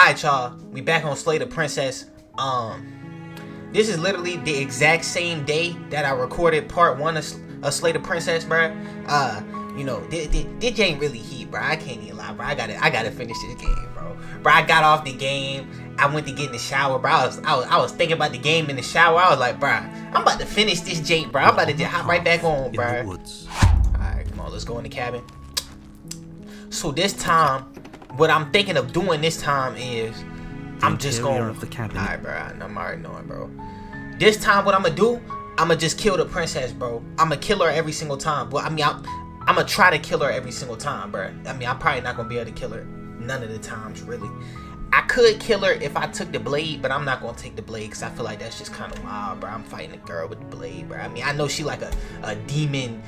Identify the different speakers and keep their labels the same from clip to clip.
Speaker 1: Alright, y'all. We back on Slay the Princess. This is literally the exact same day that I recorded part 1 of Slay the Princess, bruh. You know, this ain't really heat, bro. I can't even lie, bro. I gotta finish this game, bro. Bro, I got off the game. I went to get in the shower, bro. I was thinking about the game in the shower. I was like, bro, I'm about to finish this jank, bro. I'm about to just hop right back on, bro. Alright, come on, let's go in the cabin. So this time, what I'm thinking of doing this time is I'm just going. Alright, bro. I'm already knowing, bro. This time, what I'm gonna do, I'm gonna just kill the princess, bro. I'm gonna kill her every single time. Well, I mean, I'm gonna try to kill her every single time, bro. I mean, I'm probably not gonna be able to kill her none of the times, really. I could kill her if I took the blade, but I'm not gonna take the blade because I feel like that's just kind of wild, bro. I'm fighting a girl with the blade, bro. I mean, I know she like a demon.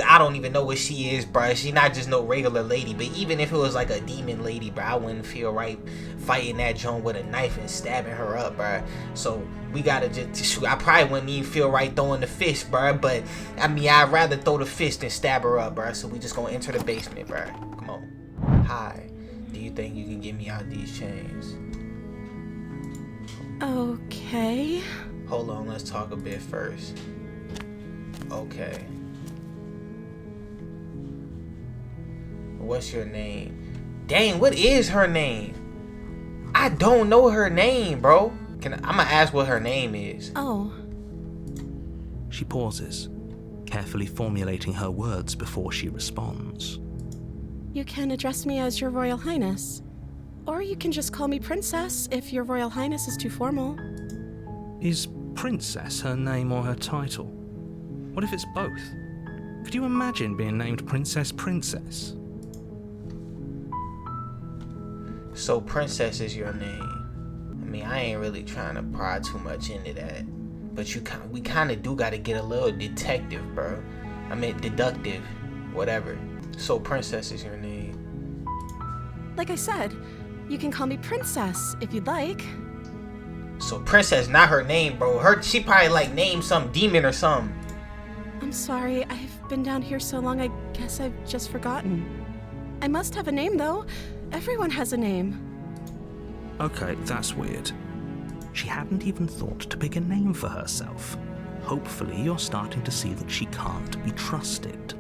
Speaker 1: I don't even know what she is, bro. She not just no regular lady, but even if it was like a demon lady, bro, I wouldn't feel right fighting that joint with a knife and stabbing her up, bro. So we gotta just shoot. I probably wouldn't even feel right throwing the fist, bro. But I mean, I'd rather throw the fist than stab her up, bro. So we just gonna enter the basement, bro. Come on. Hi. Do you think you can get me out these chains?
Speaker 2: Okay.
Speaker 1: Hold on, let's talk a bit first. Okay. What's your name? Dang, what is her name? I don't know her name, bro. I'm gonna ask what her name is.
Speaker 2: Oh.
Speaker 3: She pauses, carefully formulating her words before she responds.
Speaker 2: You can address me as Your Royal Highness. Or you can just call me Princess if Your Royal Highness is too formal.
Speaker 3: Is Princess her name or her title? What if it's both? Could you imagine being named Princess?
Speaker 1: So Princess is your name. I mean, I ain't really trying to pry too much into that, but we kind of do got to get a little detective, bro. I mean, deductive, whatever. So Princess is your name.
Speaker 2: Like I said, you can call me Princess if you'd like.
Speaker 1: So Princess not her name, bro. She probably like named some demon or something.
Speaker 2: I'm sorry, I've been down here so long, I guess I've just forgotten. I must have a name, though. Everyone has a name.
Speaker 3: Okay, that's weird. She hadn't even thought to pick a name for herself. Hopefully you're starting to see that she can't be trusted.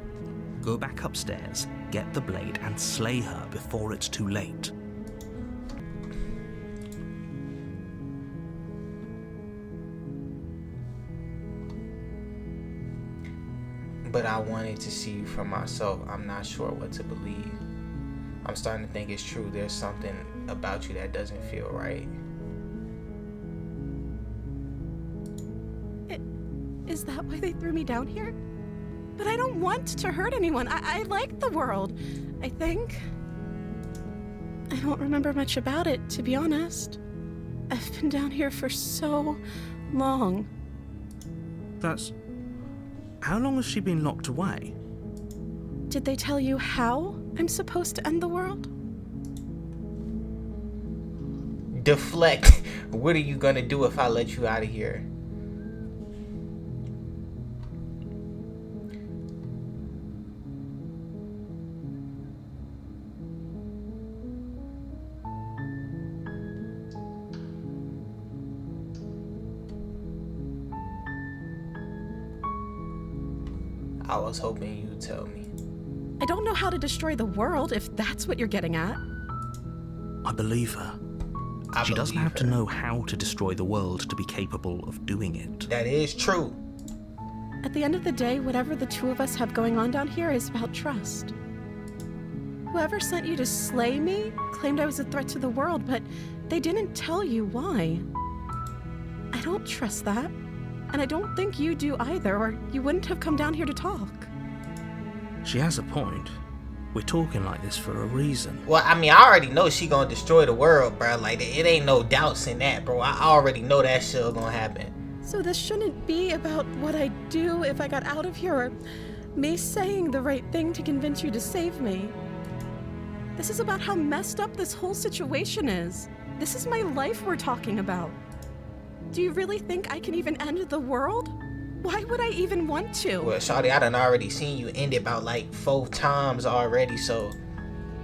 Speaker 3: Go back upstairs, get the blade, and slay her before it's too late.
Speaker 1: But I wanted to see you for myself. I'm not sure what to believe. I'm starting to think it's true. There's something about you that doesn't feel right.
Speaker 2: Is that why they threw me down here? But I don't want to hurt anyone. I like the world, I think. I don't remember much about it, to be honest. I've been down here for so long.
Speaker 3: How long has she been locked away?
Speaker 2: Did they tell you how I'm supposed to end the world?
Speaker 1: Deflect. What are you gonna do if I let you out of here? I was hoping you'd tell me.
Speaker 2: I don't know how to destroy the world, if that's what you're getting at.
Speaker 3: I believe her. She doesn't have to know how to destroy the world to be capable of doing it.
Speaker 1: That is true.
Speaker 2: At the end of the day, whatever the two of us have going on down here is about trust. Whoever sent you to slay me claimed I was a threat to the world, but they didn't tell you why. I don't trust that. And I don't think you do either, or you wouldn't have come down here to talk.
Speaker 3: She has a point. We're talking like this for a reason.
Speaker 1: Well, I mean, I already know she gonna destroy the world, bro. Like, it ain't no doubts in that, bro. I already know that shit gonna happen.
Speaker 2: So this shouldn't be about what I'd do if I got out of here, or me saying the right thing to convince you to save me. This is about how messed up this whole situation is. This is my life we're talking about. Do you really think I can even end the world? Why would I even want to?
Speaker 1: Well, shawty, I done already seen you end it about like 4 times already, so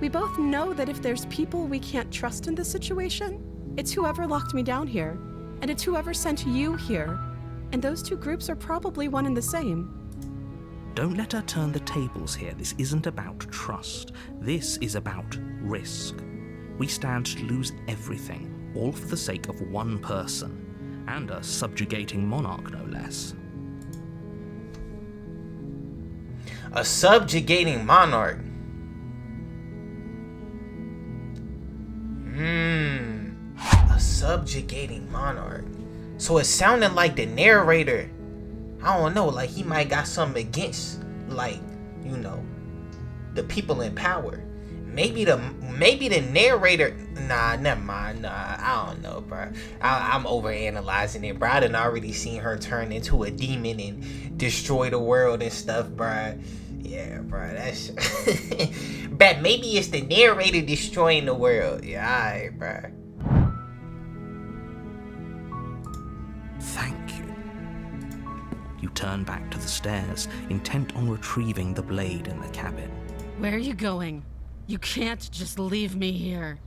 Speaker 2: We both know that if there's people we can't trust in this situation, it's whoever locked me down here, and it's whoever sent you here. And those two groups are probably one and the same.
Speaker 3: Don't let her turn the tables here. This isn't about trust. This is about risk. We stand to lose everything, all for the sake of one person, and a subjugating monarch, no less.
Speaker 1: A subjugating monarch. A subjugating monarch. So it sounded like the narrator, I don't know, like he might got something against, like, you know, the people in power. Maybe the narrator. Nah, never mind. Nah, I don't know, bro. I'm overanalyzing it, bro. I done already seen her turn into a demon and destroy the world and stuff, bro. Yeah, bro. That's. But maybe it's the narrator destroying the world. Yeah, alright, bro.
Speaker 3: Thank you. You turn back to the stairs, intent on retrieving the blade in the cabin.
Speaker 4: Where are you going? You can't just leave me here.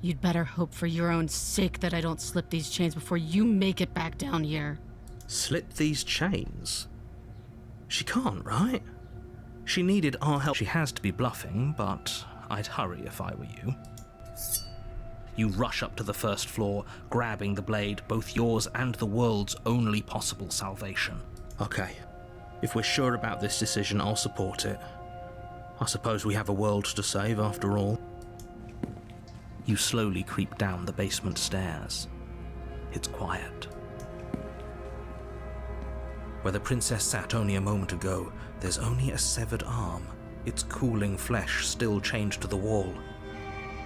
Speaker 4: You'd better hope for your own sake that I don't slip these chains before you make it back down here.
Speaker 3: Slip these chains? She can't, right? She needed our help. She has to be bluffing, but I'd hurry if I were you. You rush up to the first floor, grabbing the blade, both yours and the world's only possible salvation. Okay, if we're sure about this decision, I'll support it. I suppose we have a world to save after all. You slowly creep down the basement stairs. It's quiet. Where the princess sat only a moment ago, there's only a severed arm, its cooling flesh still chained to the wall.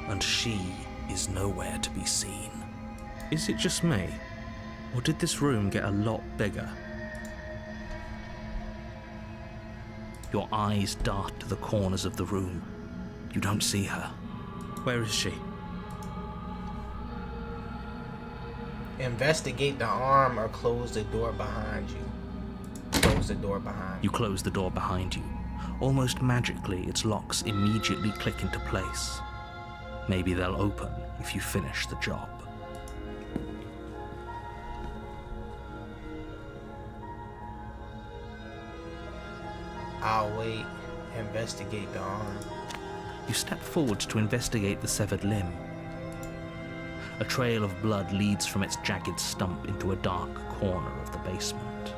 Speaker 3: And she is nowhere to be seen. Is it just me? Or did this room get a lot bigger? Your eyes dart to the corners of the room. You don't see her. Where is she?
Speaker 1: Investigate the arm or close the door behind you. Close the door behind you.
Speaker 3: You close the door behind you. Almost magically, its locks immediately click into place. Maybe they'll open if you finish the job.
Speaker 1: I'll wait. Investigate the arm.
Speaker 3: You step forward to investigate the severed limb. A trail of blood leads from its jagged stump into a dark corner of the basement.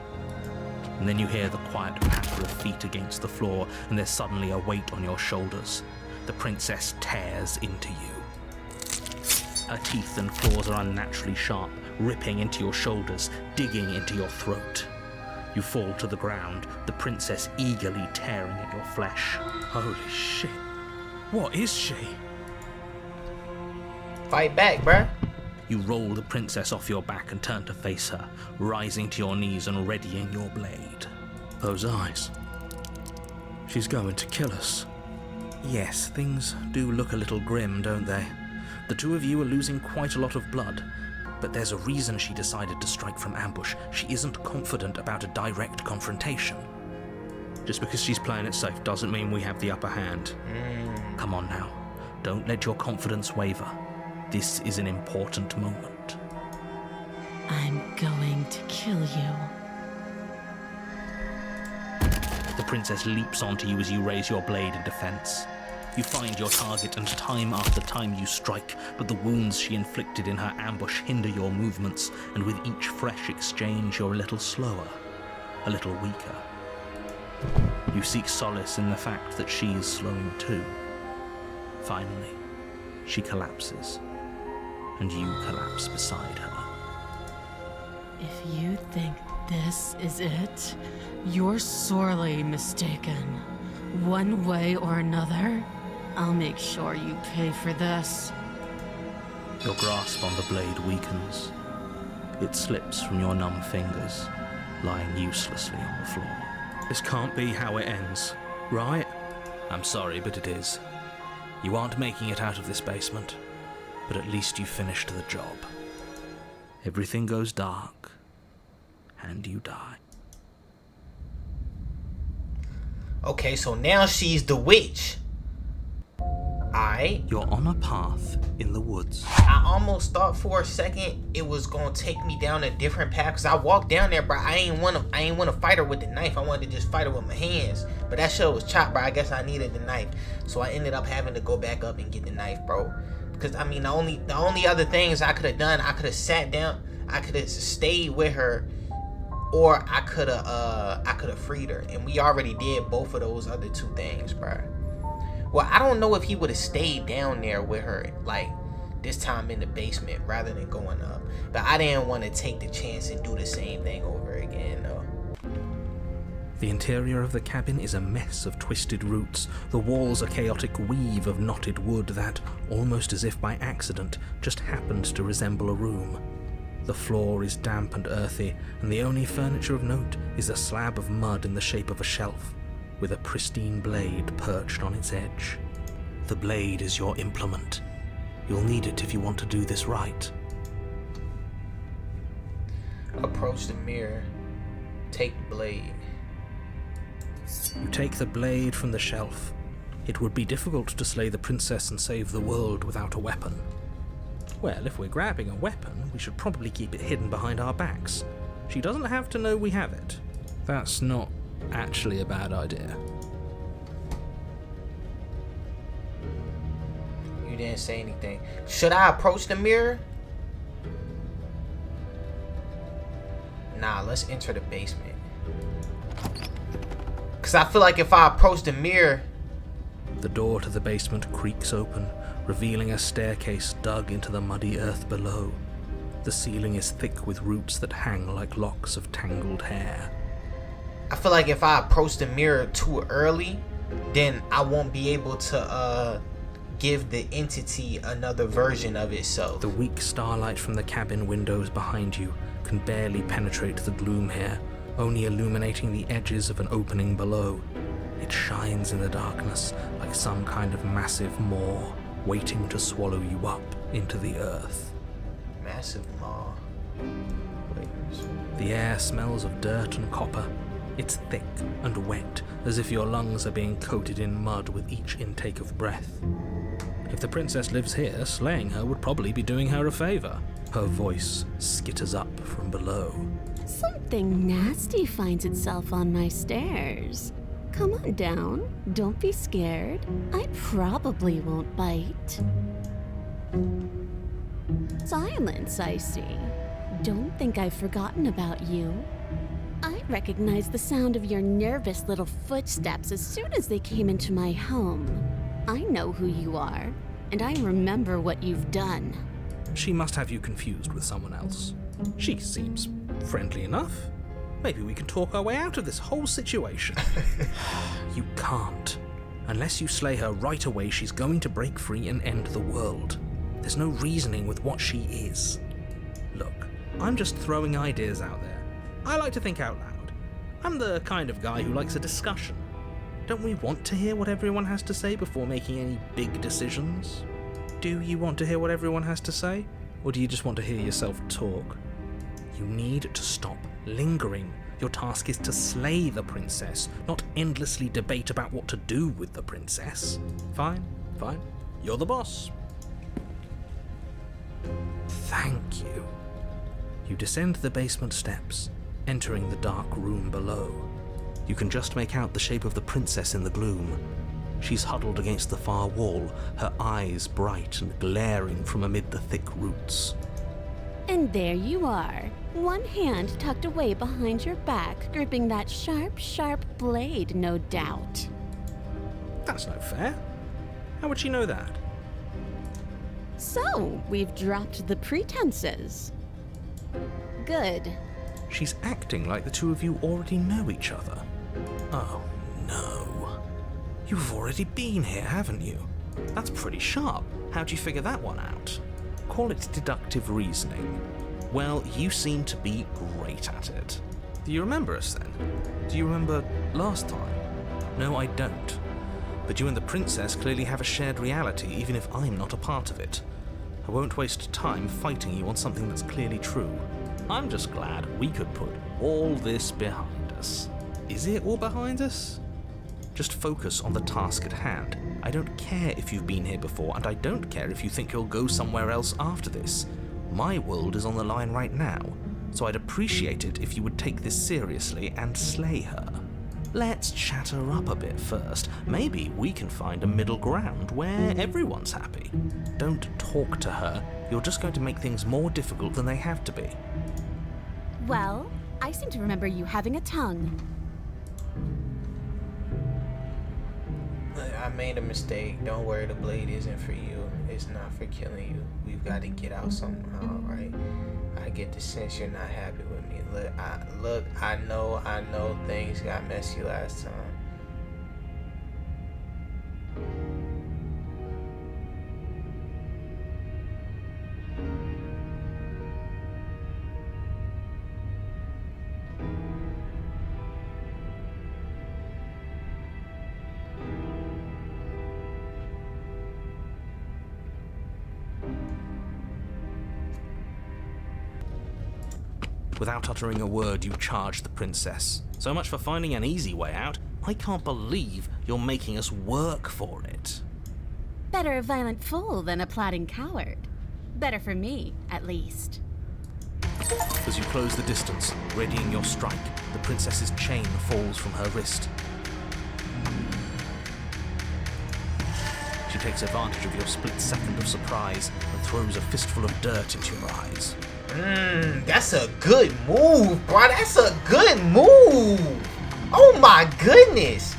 Speaker 3: And then you hear the quiet patter of feet against the floor, and there's suddenly a weight on your shoulders. The princess tears into you. Her teeth and claws are unnaturally sharp, ripping into your shoulders, digging into your throat. You fall to the ground, the princess eagerly tearing at your flesh. Holy shit. What is she?
Speaker 1: Fight back, bruh.
Speaker 3: You roll the princess off your back and turn to face her, rising to your knees and readying your blade. Those eyes. She's going to kill us. Yes, things do look a little grim, don't they? The two of you are losing quite a lot of blood. But there's a reason she decided to strike from ambush. She isn't confident about a direct confrontation. Just because she's playing it safe doesn't mean we have the upper hand. Come on now. Don't let your confidence waver. This is an important moment.
Speaker 4: I'm going to kill you.
Speaker 3: The princess leaps onto you as you raise your blade in defense. You find your target, and time after time you strike, but the wounds she inflicted in her ambush hinder your movements, and with each fresh exchange you're a little slower, a little weaker. You seek solace in the fact that she's slowing too. Finally, she collapses, and you collapse beside her.
Speaker 4: If you think this is it, you're sorely mistaken. One way or another, I'll make sure you pay for this.
Speaker 3: Your grasp on the blade weakens. It slips from your numb fingers, lying uselessly on the floor. This can't be how it ends, right? I'm sorry, but it is. You aren't making it out of this basement, but at least you finished the job. Everything goes dark, and you die.
Speaker 1: Okay, so now she's the witch. Alright.
Speaker 3: You're on a path in the woods.
Speaker 1: I almost thought for a second it was gonna take me down a different path, because I walked down there, bro. I ain't wanna fight her with the knife. I wanted to just fight her with my hands. But that shit was chopped, bro. I guess I needed the knife. So I ended up having to go back up and get the knife, bro. Because I mean, the only other things I could have done, I could have sat down, I could have stayed with her, or I could have freed her. And we already did both of those other two things, bro. Well, I don't know if he would have stayed down there with her, like, this time in the basement rather than going up. But I didn't want to take the chance and do the same thing over again, though.
Speaker 3: The interior of the cabin is a mess of twisted roots. The walls a chaotic weave of knotted wood that, almost as if by accident, just happens to resemble a room. The floor is damp and earthy, and the only furniture of note is a slab of mud in the shape of a shelf, with a pristine blade perched on its edge. The blade is your implement. You'll need it if you want to do this right.
Speaker 1: Approach the mirror. Take the blade.
Speaker 3: You take the blade from the shelf. It would be difficult to slay the princess and save the world without a weapon. Well, if we're grabbing a weapon, we should probably keep it hidden behind our backs. She doesn't have to know we have it. That's not actually a bad idea.
Speaker 1: You didn't say anything. Should I approach the mirror? Nah, let's enter the basement. Because I feel like if I approach the mirror...
Speaker 3: The door to the basement creaks open, revealing a staircase dug into the muddy earth below. The ceiling is thick with roots that hang like locks of tangled hair.
Speaker 1: I feel like if I approach the mirror too early, then I won't be able to give the entity another version of itself.
Speaker 3: The weak starlight from the cabin windows behind you can barely penetrate the gloom here, only illuminating the edges of an opening below. It shines in the darkness like some kind of massive maw, waiting to swallow you up into the earth.
Speaker 1: Massive maw. Wait.
Speaker 3: The air smells of dirt and copper. It's thick and wet, as if your lungs are being coated in mud with each intake of breath. If the princess lives here, slaying her would probably be doing her a favor. Her voice skitters up from below.
Speaker 5: Something nasty finds itself on my stairs. Come on down. Don't be scared. I probably won't bite. Silence, I see. Don't think I've forgotten about you. I recognized the sound of your nervous little footsteps as soon as they came into my home. I know who you are, and I remember what you've done.
Speaker 3: She must have you confused with someone else. She seems friendly enough. Maybe we can talk our way out of this whole situation. You can't. Unless you slay her right away, she's going to break free and end the world. There's no reasoning with what she is. Look, I'm just throwing ideas out there. I like to think out loud. I'm the kind of guy who likes a discussion. Don't we want to hear what everyone has to say before making any big decisions? Do you want to hear what everyone has to say? Or do you just want to hear yourself talk? You need to stop lingering. Your task is to slay the princess, not endlessly debate about what to do with the princess. Fine. You're the boss. Thank you. You descend the basement steps, entering the dark room below. You can just make out the shape of the princess in the gloom. She's huddled against the far wall, her eyes bright and glaring from amid the thick roots.
Speaker 5: And there you are, one hand tucked away behind your back, gripping that sharp, sharp blade, no doubt.
Speaker 3: That's no fair. How would she know that?
Speaker 5: So, we've dropped the pretenses. Good.
Speaker 3: She's acting like the two of you already know each other. Oh, no. You've already been here, haven't you? That's pretty sharp. How'd you figure that one out? Call it deductive reasoning. Well, you seem to be great at it. Do you remember us then? Do you remember last time? No, I don't. But you and the princess clearly have a shared reality, even if I'm not a part of it. I won't waste time fighting you on something that's clearly true. I'm just glad we could put all this behind us. Is it all behind us? Just focus on the task at hand. I don't care if you've been here before, and I don't care if you think you'll go somewhere else after this. My world is on the line right now, so I'd appreciate it if you would take this seriously and slay her. Let's chat her up a bit first. Maybe we can find a middle ground where everyone's happy. Don't talk to her. You're just going to make things more difficult than they have to be.
Speaker 5: Well, I seem to remember you having a tongue.
Speaker 1: I made a mistake. Don't worry, the blade isn't for you. It's not for killing you. We've got to get out somehow, right? I get the sense you're not happy with me. I know things got messy last time.
Speaker 3: Without uttering a word, you charge the princess. So much for finding an easy way out. I can't believe you're making us work for it.
Speaker 5: Better a violent fool than a plotting coward. Better for me, at least.
Speaker 3: As you close the distance, readying your strike, the princess's chain falls from her wrist. She takes advantage of your split second of surprise and throws a fistful of dirt into your eyes.
Speaker 1: That's a good move, bro. That's a good move. Oh my goodness.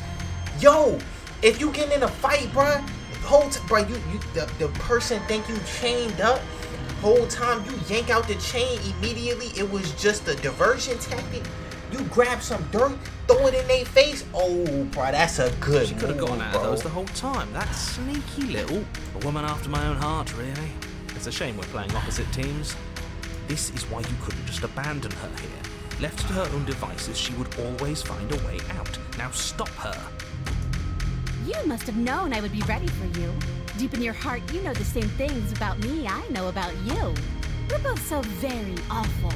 Speaker 1: Yo, if you get in a fight, bro, the person think you chained up. Whole time you yank out the chain immediately. It was just a diversion tactic. You grab some dirt, throw it in their face. Oh, bro, that's a good
Speaker 3: She could have
Speaker 1: move,
Speaker 3: gotten out
Speaker 1: bro.
Speaker 3: of those the whole time. That sneaky little woman after my own heart, really. It's a shame we're playing opposite teams. This is why you couldn't just abandon her here. Left to her own devices, she would always find a way out. Now stop her.
Speaker 5: You must have known I would be ready for you. Deep in your heart, you know the same things about me I know about you. We're both so very awful.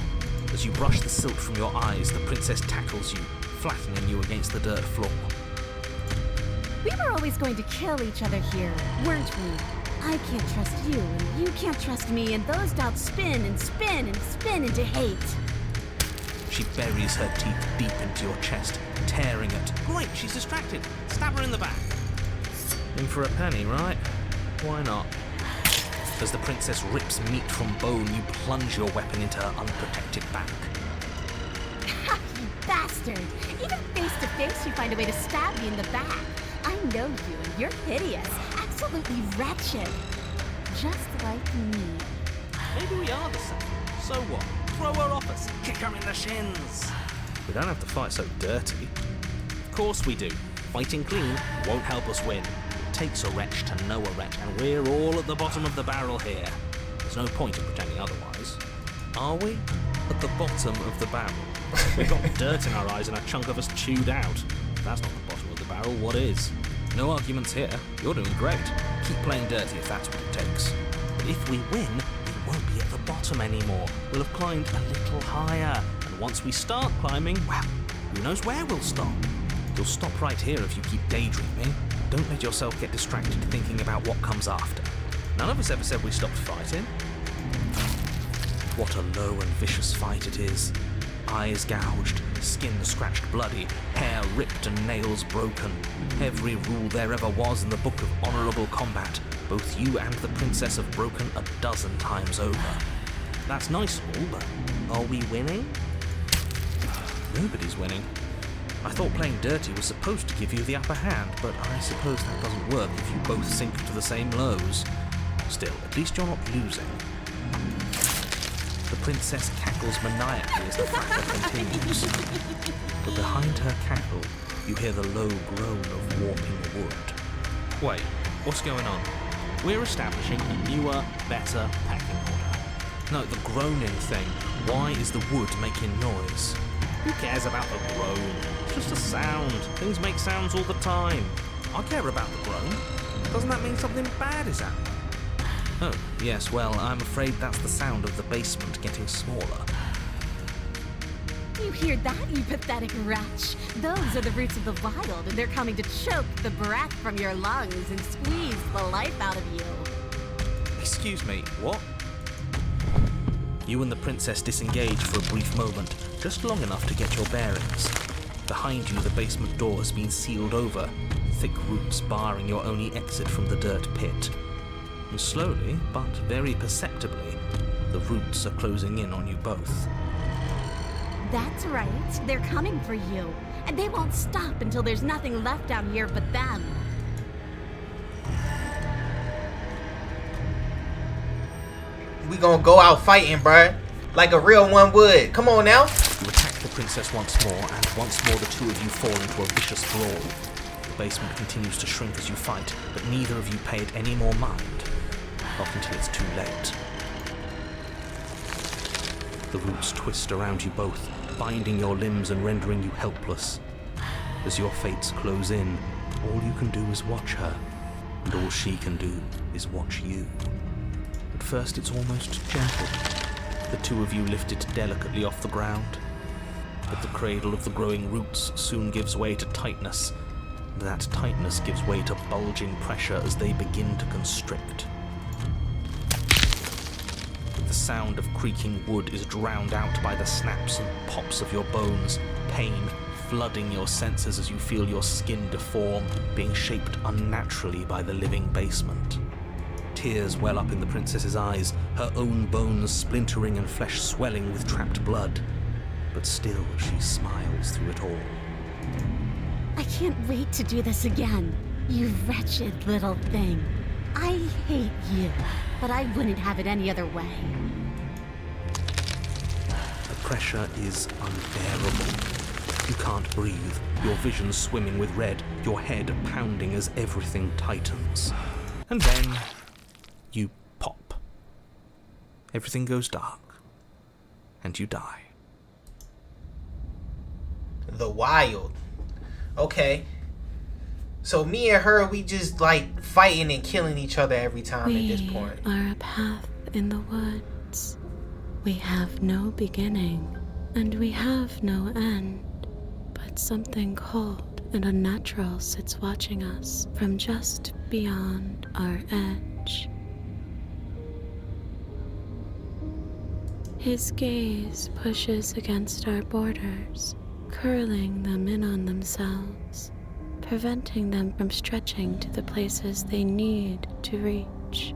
Speaker 3: As you brush the silt from your eyes, the princess tackles you, flattening you against the dirt floor.
Speaker 5: We were always going to kill each other here, weren't we? I can't trust you, and you can't trust me, and those doubts spin and spin and spin into hate.
Speaker 3: She buries her teeth deep into your chest, tearing it. Great, she's distracted. Stab her in the back. In for a penny, right? Why not? As the princess rips meat from bone, you plunge your weapon into her unprotected back.
Speaker 5: Ha, you bastard! Even face to face, you find a way to stab me in the back. I know you, and you're hideous, absolutely wretched. Just like me.
Speaker 3: Maybe we are the same. So what? Throw her off us. Kick her in the shins. We don't have to fight so dirty. Of course we do. Fighting clean won't help us win. It takes a wretch to know a wretch, and we're all at the bottom of the barrel here. There's no point in pretending otherwise. Are we? At the bottom of the barrel. We've got dirt in our eyes and a chunk of us chewed out. If that's not the bottom of the barrel, what is? No arguments here. You're doing great. Keep playing dirty if that's what it takes. But if we win, we won't be at the bottom anymore. We'll have climbed a little higher. And once we start climbing, well, who knows where we'll stop? You'll stop right here if you keep daydreaming. Don't let yourself get distracted thinking about what comes after. None of us ever said we stopped fighting. What a low and vicious fight it is. Eyes gouged, skin scratched bloody, hair ripped and nails broken. Every rule there ever was in the book of honourable combat, both you and the princess have broken a dozen times over. That's nice and all, but are we winning? Nobody's winning. I thought playing dirty was supposed to give you the upper hand, but I suppose that doesn't work if you both sink to the same lows. Still, at least you're not losing. The princess cackles maniacally as the fracas continues. But behind her cackle, you hear the low groan of warping wood. Wait, what's going on? We're establishing a newer, better packing order. No, the groaning thing. Why is the wood making noise? Who cares about the groan? It's just a sound. Things make sounds all the time. I care about the groan. Doesn't that mean something bad is happening? Oh, yes, well, I'm afraid that's the sound of the basement getting smaller.
Speaker 5: You hear that, you pathetic wretch? Those are the roots of the wild, and they're coming to choke the breath from your lungs and squeeze the life out of you.
Speaker 3: Excuse me, what? You and the princess disengage for a brief moment, just long enough to get your bearings. Behind you, the basement door has been sealed over, thick roots barring your only exit from the dirt pit. And slowly, but very perceptibly, the roots are closing in on you both.
Speaker 5: That's right. They're coming for you. And they won't stop until there's nothing left down here but them.
Speaker 1: We gonna go out fighting, bruh. Like a real one would. Come on now.
Speaker 3: You attack the princess once more, and once more the two of you fall into a vicious brawl. The basement continues to shrink as you fight, but neither of you pay it any more mind. Not until it's too late. The roots twist around you both, binding your limbs and rendering you helpless. As your fates close in, all you can do is watch her, and all she can do is watch you. At first it's almost gentle, the two of you lifted delicately off the ground, but the cradle of the growing roots soon gives way to tightness, and that tightness gives way to bulging pressure as they begin to constrict. The sound of creaking wood is drowned out by the snaps and pops of your bones, pain flooding your senses as you feel your skin deform, being shaped unnaturally by the living basement. Tears well up in the princess's eyes, her own bones splintering and flesh swelling with trapped blood. But still she smiles through it all.
Speaker 5: I can't wait to do this again, you wretched little thing. I hate you, but I wouldn't have it any other way.
Speaker 3: The pressure is unbearable. You can't breathe, your vision swimming with red, your head pounding as everything tightens. And then you pop. Everything goes dark, and you die.
Speaker 1: The wild. Okay. So me and her, we just like fighting and killing each other every time at this point.
Speaker 2: We are a path in the woods. We have no beginning, and we have no end. But something cold and unnatural sits watching us from just beyond our edge. His gaze pushes against our borders, curling them in on themselves, preventing them from stretching to the places they need to reach.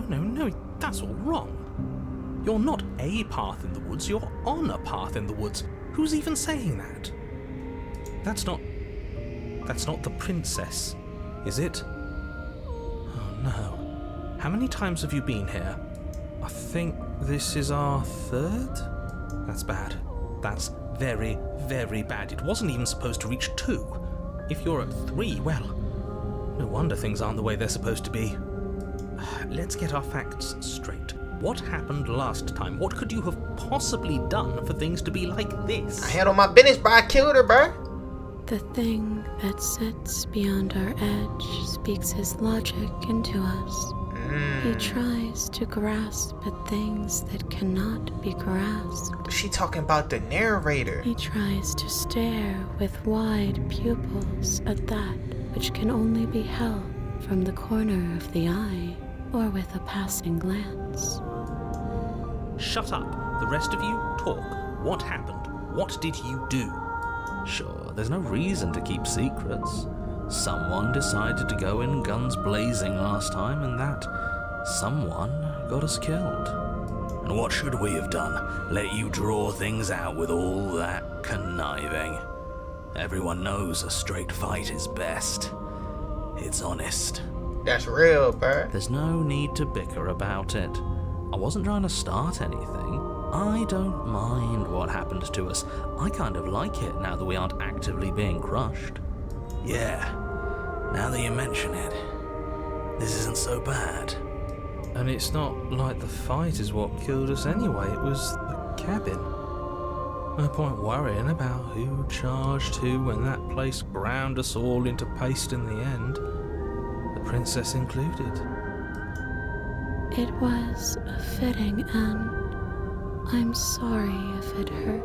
Speaker 3: No, that's all wrong. You're not a path in the woods, you're on a path in the woods. Who's even saying that? That's not the princess, is it? Oh no. How many times have you been here? I think this is our third? That's bad. That's very, very bad. It wasn't even supposed to reach 2. If you're at 3, well, no wonder things aren't the way they're supposed to be. Let's get our facts straight. What happened last time? What could you have possibly done for things to be like this?
Speaker 1: I handled my business, bro. I killed her, bro.
Speaker 2: The thing that sits beyond our edge speaks his logic into us. He tries to grasp at things that cannot be grasped.
Speaker 1: She talking about the narrator.
Speaker 2: He tries to stare with wide pupils at that which can only be held from the corner of the eye or with a passing glance.
Speaker 3: Shut up. The rest of you, talk. What happened? What did you do?
Speaker 6: Sure, there's no reason to keep secrets. Someone decided to go in guns blazing last time, and that someone got us killed. And what should we have done? Let you draw things out with all that conniving? Everyone knows a straight fight is best. It's honest.
Speaker 1: That's real, bro.
Speaker 6: There's no need to bicker about it. I wasn't trying to start anything. I don't mind what happened to us. I kind of like it now that we aren't actively being crushed. Yeah, now that you mention it, this isn't so bad.
Speaker 3: And it's not like the fight is what killed us anyway, it was the cabin. No point worrying about who charged who when that place ground us all into paste in the end, the princess included.
Speaker 2: It was a fitting end. I'm sorry if it hurt,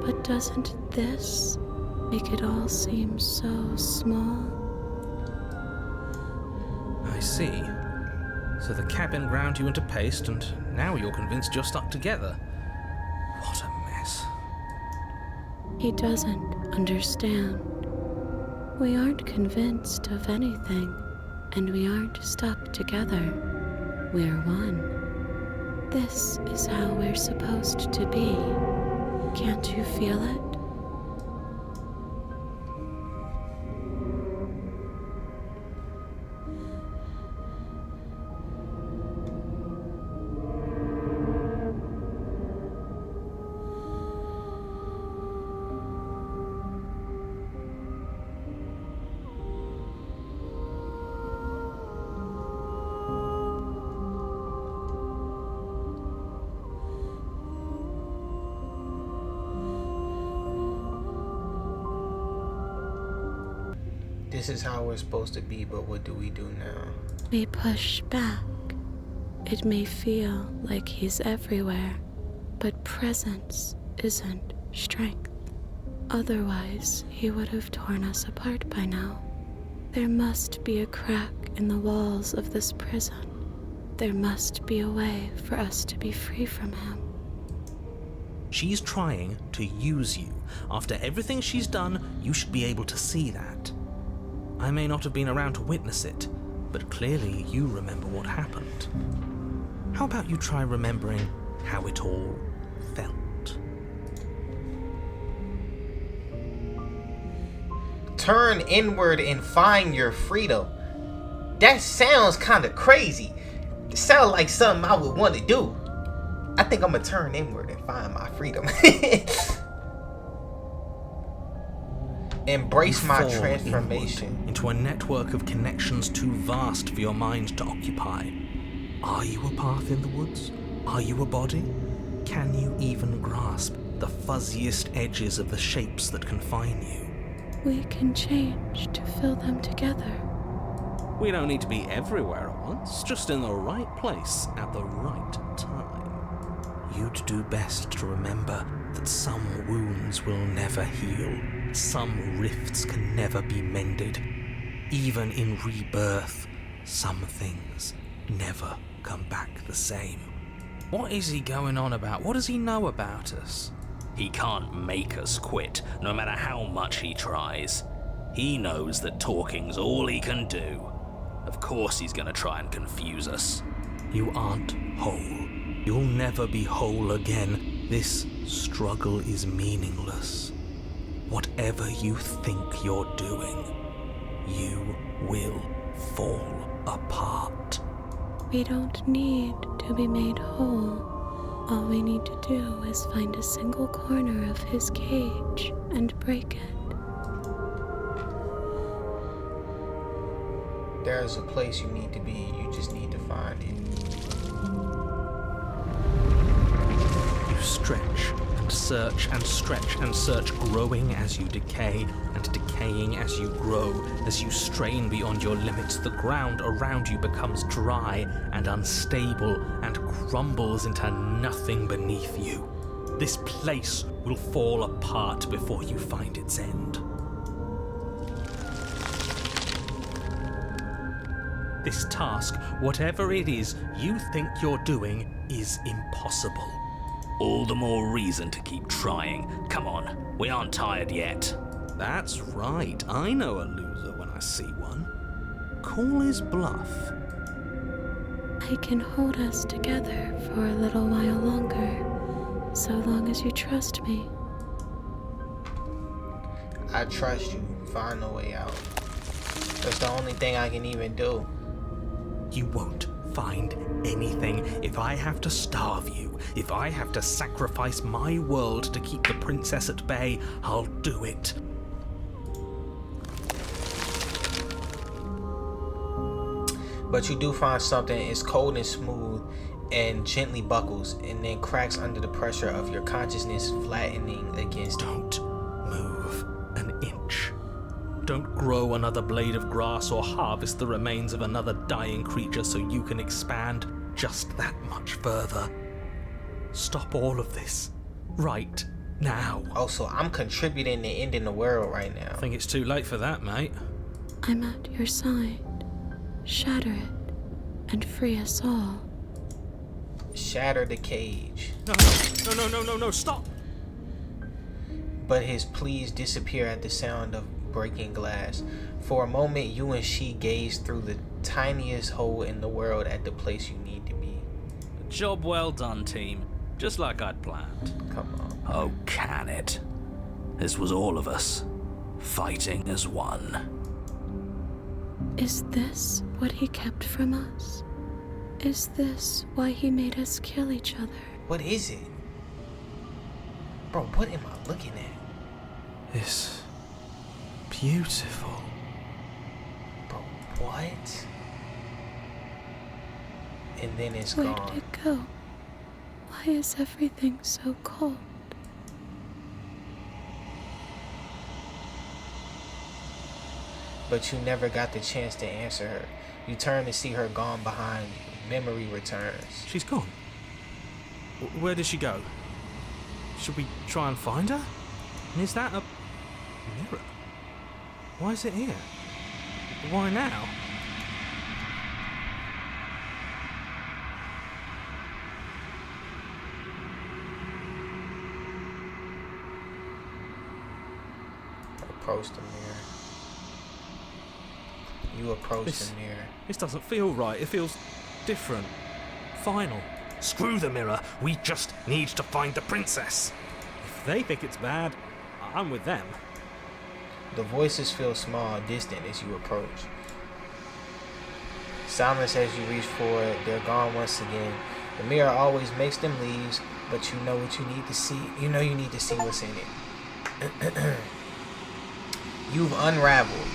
Speaker 2: but doesn't this make it all seem so small?
Speaker 3: I see. So the cabin ground you into paste, and now you're convinced you're stuck together. What a mess.
Speaker 2: He doesn't understand. We aren't convinced of anything, and we aren't stuck together. We're one. This is how we're supposed to be. Can't you feel it?
Speaker 1: This is how we're supposed to be, but what do we do now?
Speaker 2: We push back. It may feel like he's everywhere, but presence isn't strength. Otherwise, he would have torn us apart by now. There must be a crack in the walls of this prison. There must be a way for us to be free from him.
Speaker 3: She's trying to use you. After everything she's done, you should be able to see that. I may not have been around to witness it, but clearly you remember what happened. How about you try remembering how it all felt?
Speaker 1: Turn inward and find your freedom. That sounds kind of crazy. It sounds like something I would want to do. I think I'm gonna turn inward and find my freedom. Embrace my transformation
Speaker 3: into a network of connections too vast for your mind to occupy. Are you a path in the woods? Are you a body? Can you even grasp the fuzziest edges of the shapes that confine you?
Speaker 2: We can change to fill them together.
Speaker 3: We don't need to be everywhere at once, just in the right place at the right time. You'd do best to remember that some wounds will never heal. Some rifts can never be mended. Even in rebirth, some things never come back the same. What is he going on about? What does he know about us?
Speaker 6: He can't make us quit, no matter how much he tries. He knows that talking's all he can do. Of course he's gonna try and confuse us.
Speaker 3: You aren't whole. You'll never be whole again. This struggle is meaningless. Whatever you think you're doing, you will fall apart.
Speaker 2: We don't need to be made whole. All we need to do is find a single corner of his cage and break it.
Speaker 1: There's a place you need to be, you just need to find it.
Speaker 3: You stretch and search and stretch and search, growing as you decay and decaying as you grow. As you strain beyond your limits, the ground around you becomes dry and unstable and crumbles into nothing beneath you. This place will fall apart before you find its end. This task, whatever it is you think you're doing, is impossible.
Speaker 6: All the more reason to keep trying. Come on, we aren't tired yet.
Speaker 3: That's right, I know a loser when I see one. Call his bluff.
Speaker 2: I can hold us together for a little while longer, so long as you trust me.
Speaker 1: I trust you. Find a way out. That's the only thing I can even do.
Speaker 3: You won't find anything. If I have to starve you, if I have to sacrifice my world to keep the princess at bay, I'll do it.
Speaker 1: But you do find something. It's cold and smooth and gently buckles and then cracks under the pressure of your consciousness flattening against it.
Speaker 3: Don't move an inch. Don't grow another blade of grass or harvest the remains of another dying creature so you can expand just that much further. Stop all of this. Right now.
Speaker 1: Oh, so I'm contributing to ending the world right now.
Speaker 3: I think it's too late for that, mate.
Speaker 2: I'm at your side. Shatter it and free us all.
Speaker 1: Shatter the cage.
Speaker 3: No, stop!
Speaker 1: But his pleas disappear at the sound of breaking glass. For a moment, you and she gaze through the tiniest hole in the world at the place you need to be.
Speaker 6: Job well done, team. Just like I'd planned.
Speaker 1: Come on.
Speaker 6: Oh, can it? This was all of us, fighting as one.
Speaker 2: Is this what he kept from us? Is this why he made us kill each other?
Speaker 1: What is it? Bro, what am I looking at?
Speaker 3: It's beautiful.
Speaker 1: Bro, what? And then it's
Speaker 2: Where
Speaker 1: gone.
Speaker 2: did it go? Why is everything so cold?
Speaker 1: But you never got the chance to answer her. You turn to see her gone behind you. Memory returns.
Speaker 3: She's gone. Where did she go? Should we try and find her? And is that a mirror? Why is it here? Why now?
Speaker 1: Approach the mirror. You approach the mirror.
Speaker 3: This doesn't feel right. It feels different. Final.
Speaker 7: Screw the mirror. We just need to find the princess.
Speaker 3: If they think it's bad, I'm with them.
Speaker 1: The voices feel small, distant as you approach. Silence as you reach for it. They're gone once again. The mirror always makes them leaves, but you know what you need to see. You know you need to see what's in it. You've unraveled.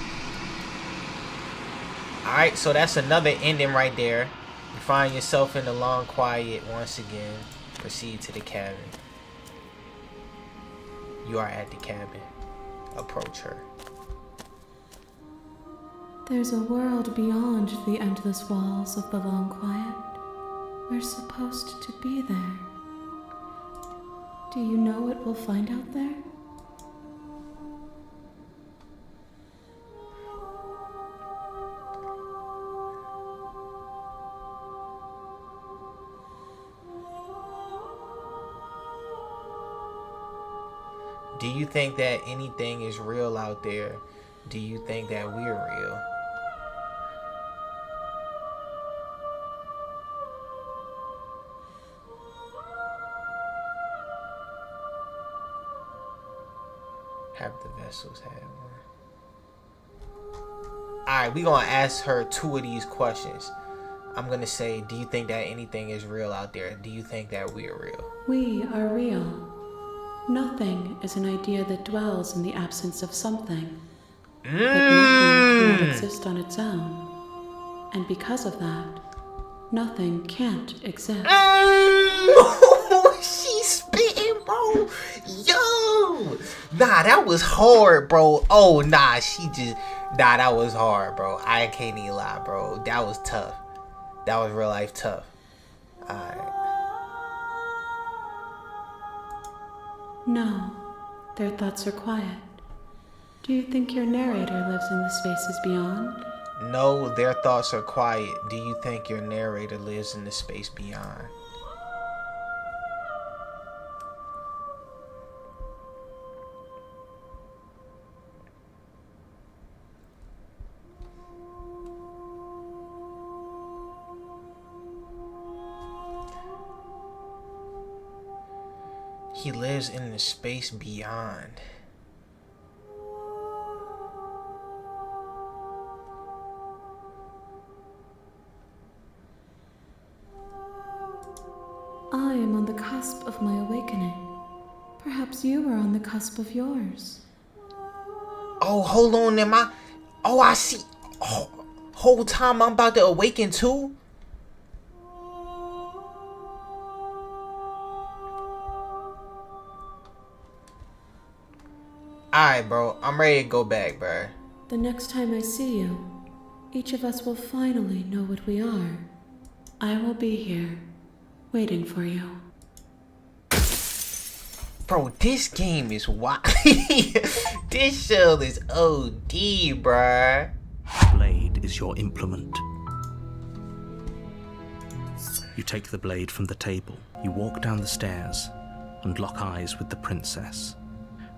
Speaker 1: Alright, so that's another ending right there. You find yourself in the long quiet once again. Proceed to the cabin. You are at the cabin. Approach her.
Speaker 2: There's a world beyond the endless walls of the long quiet. We're supposed to be there. Do you know what we'll find out there?
Speaker 1: Do you think that anything is real out there? Do you think that we're real? Have the vessels had one? Alright, we're gonna ask her 2 of these questions. I'm gonna say, do you think that anything is real out there? Do you think that we are real?
Speaker 2: We are real. Nothing is an idea that dwells in the absence of something. But nothing cannot exist on its own. And because of that, nothing can't exist.
Speaker 1: She's spitting, bro. Yo. Nah, that was hard, bro. Oh, nah, that was hard, bro. I can't even lie, bro. That was tough. That was real life tough. Alright.
Speaker 2: No, their thoughts are quiet. Do you think your narrator lives in the spaces beyond?
Speaker 1: No, their thoughts are quiet. Do you think your narrator lives in the space beyond? He lives in the space beyond.
Speaker 2: I am on the cusp of my awakening. Perhaps you are on the cusp of yours.
Speaker 1: Oh, hold on, I see. Oh, whole time I'm about to awaken too? Alright, bro. I'm ready to go back, bro.
Speaker 2: The next time I see you, each of us will finally know what we are. I will be here, waiting for you.
Speaker 1: Bro, this game is wild. This show is OD, bruh.
Speaker 3: Blade is your implement. You take the blade from the table. You walk down the stairs and lock eyes with the princess.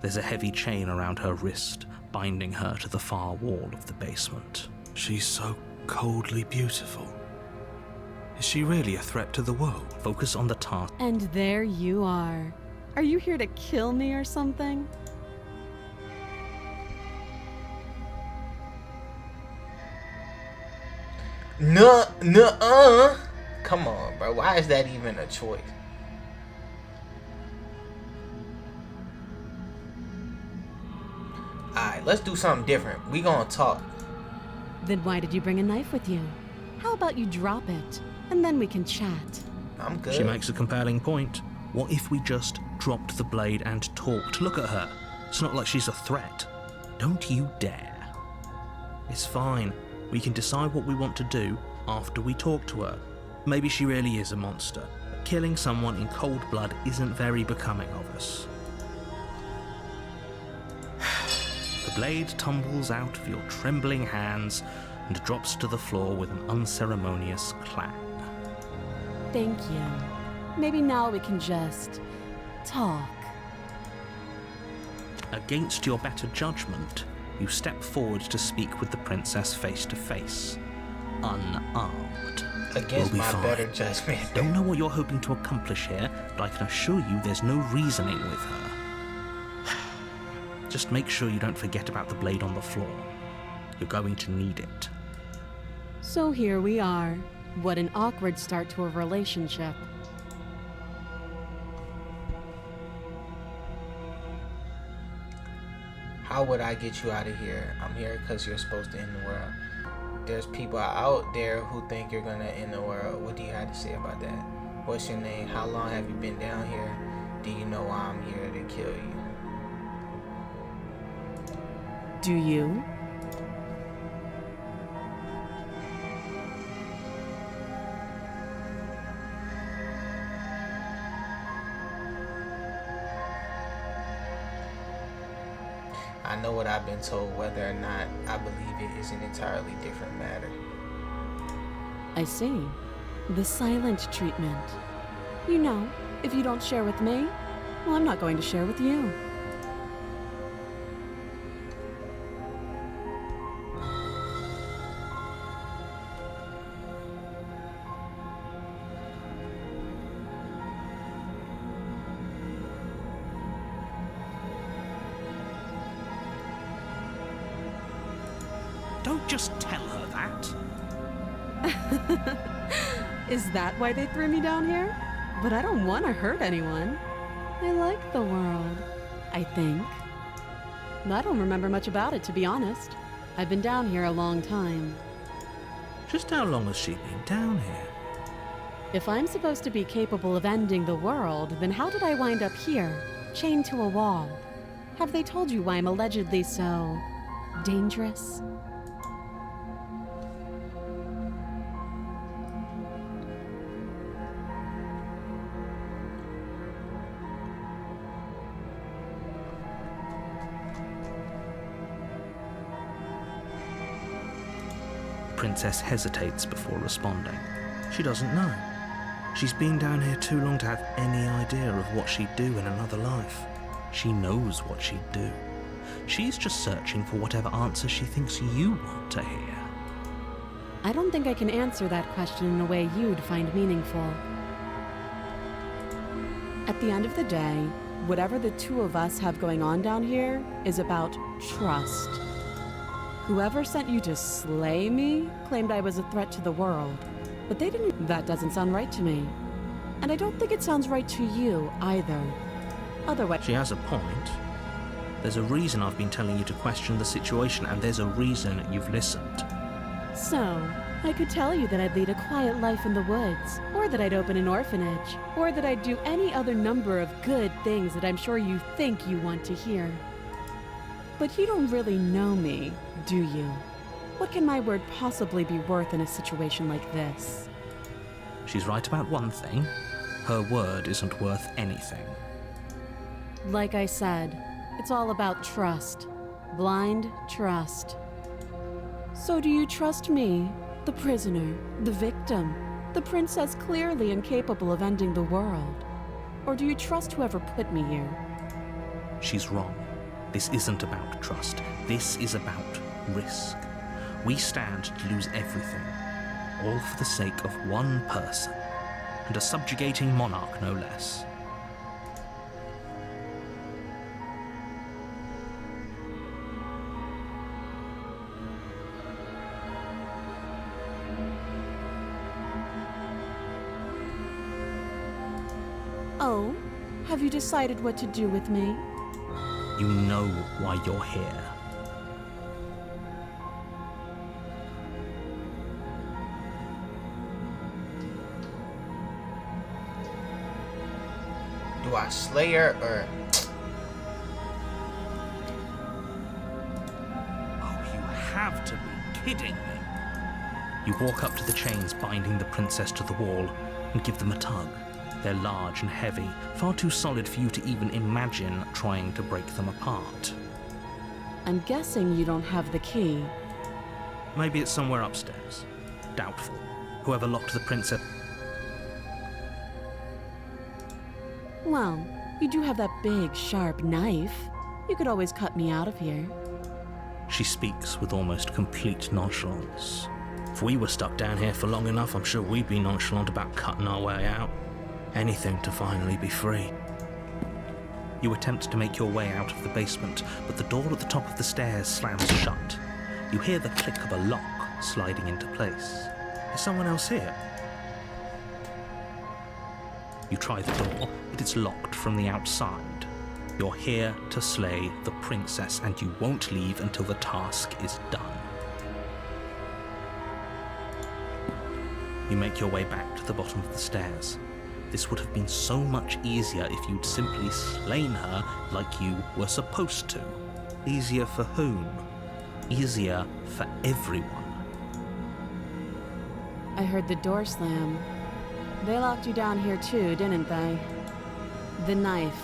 Speaker 3: There's a heavy chain around her wrist, binding her to the far wall of the basement.
Speaker 8: She's so coldly beautiful. Is she really a threat to the world?
Speaker 3: Focus on the task.
Speaker 2: And there you are. Are you here to kill me or something?
Speaker 1: Nuh-uh. Come on, bro. Why is that even a choice? Alright, let's do something different. We gonna talk.
Speaker 2: Then why did you bring a knife with you? How about you drop it, and then we can chat?
Speaker 1: I'm good.
Speaker 3: She makes a compelling point. What if we just dropped the blade and talked? Look at her. It's not like she's a threat. Don't you dare. It's fine. We can decide what we want to do after we talk to her. Maybe she really is a monster. Killing someone in cold blood isn't very becoming of us. The blade tumbles out of your trembling hands and drops to the floor with an unceremonious clang.
Speaker 2: Thank you. Maybe now we can just talk.
Speaker 3: Against your better judgment, you step forward to speak with the princess face to face, unarmed.
Speaker 1: Against
Speaker 3: We'll be
Speaker 1: my
Speaker 3: fine.
Speaker 1: better judgment.
Speaker 3: Don't know what you're hoping to accomplish here, but I can assure you there's no reasoning with her. Just make sure you don't forget about the blade on the floor. You're going to need it.
Speaker 2: So here we are. What an awkward start to a relationship.
Speaker 1: How would I get you out of here? I'm here because you're supposed to end the world. There's people out there who think you're gonna end the world. What do you have to say about that? What's your name? How long have you been down here? Do you know why I'm here to kill you?
Speaker 2: Do you?
Speaker 1: I know what I've been told. Whether or not I believe it is an entirely different matter.
Speaker 2: I see. The silent treatment. You know, if you don't share with me, well, I'm not going to share with you.
Speaker 3: Don't just tell her that.
Speaker 2: Is that why they threw me down here? But I don't want to hurt anyone. I like the world, I think. I don't remember much about it, to be honest. I've been down here a long time.
Speaker 3: Just how long has she been down here?
Speaker 2: If I'm supposed to be capable of ending the world, then how did I wind up here, chained to a wall? Have they told you why I'm allegedly so dangerous?
Speaker 3: Princess hesitates before responding. She doesn't know. She's been down here too long to have any idea of what she'd do in another life. She knows what she'd do. She's just searching for whatever answer she thinks you want to hear.
Speaker 2: I don't think I can answer that question in a way you'd find meaningful. At the end of the day, whatever the two of us have going on down here is about trust. Whoever sent you to slay me claimed I was a threat to the world, but they didn't. That doesn't sound right to me. And I don't think it sounds right to you either. Otherwise,
Speaker 3: She has a point. There's a reason I've been telling you to question the situation, and there's a reason you've listened.
Speaker 2: so I could tell you that I'd lead a quiet life in the woods, or that I'd open an orphanage, or that I'd do any other number of good things that I'm sure you think you want to hear. But you don't really know me, do you? What can my word possibly be worth in a situation like this?
Speaker 3: She's right about one thing. Her word isn't worth anything.
Speaker 2: Like I said, it's all about trust. Blind trust. So do you trust me, the prisoner, the victim, the princess clearly incapable of ending the world? Or do you trust whoever put me here?
Speaker 3: She's wrong. This isn't about trust. This is about risk. We stand to lose everything, all for the sake of one person, and a subjugating monarch no less.
Speaker 2: Oh, have you decided what to do with me?
Speaker 3: You know why you're here.
Speaker 1: Do I slay her or...
Speaker 3: Oh, you have to be kidding me. You walk up to the chains binding the princess to the wall and give them a tug. They're large and heavy, far too solid for you to even imagine trying to break them apart.
Speaker 2: I'm guessing you don't have the key.
Speaker 3: Maybe it's somewhere upstairs. Doubtful. Whoever locked the princess...
Speaker 2: Well, you do have that big, sharp knife. You could always cut me out of here.
Speaker 3: She speaks with almost complete nonchalance. If we were stuck down here for long enough, I'm sure we'd be nonchalant about cutting our way out. Anything to finally be free. You attempt to make your way out of the basement, but the door at the top of the stairs slams shut. You hear the click of a lock sliding into place. Is someone else here? You try the door, but it's locked from the outside. You're here to slay the princess, and you won't leave until the task is done. You make your way back to the bottom of the stairs. This would have been so much easier if you'd simply slain her like you were supposed to. Easier for whom? Easier for everyone.
Speaker 2: I heard the door slam. They locked you down here too, didn't they? The knife.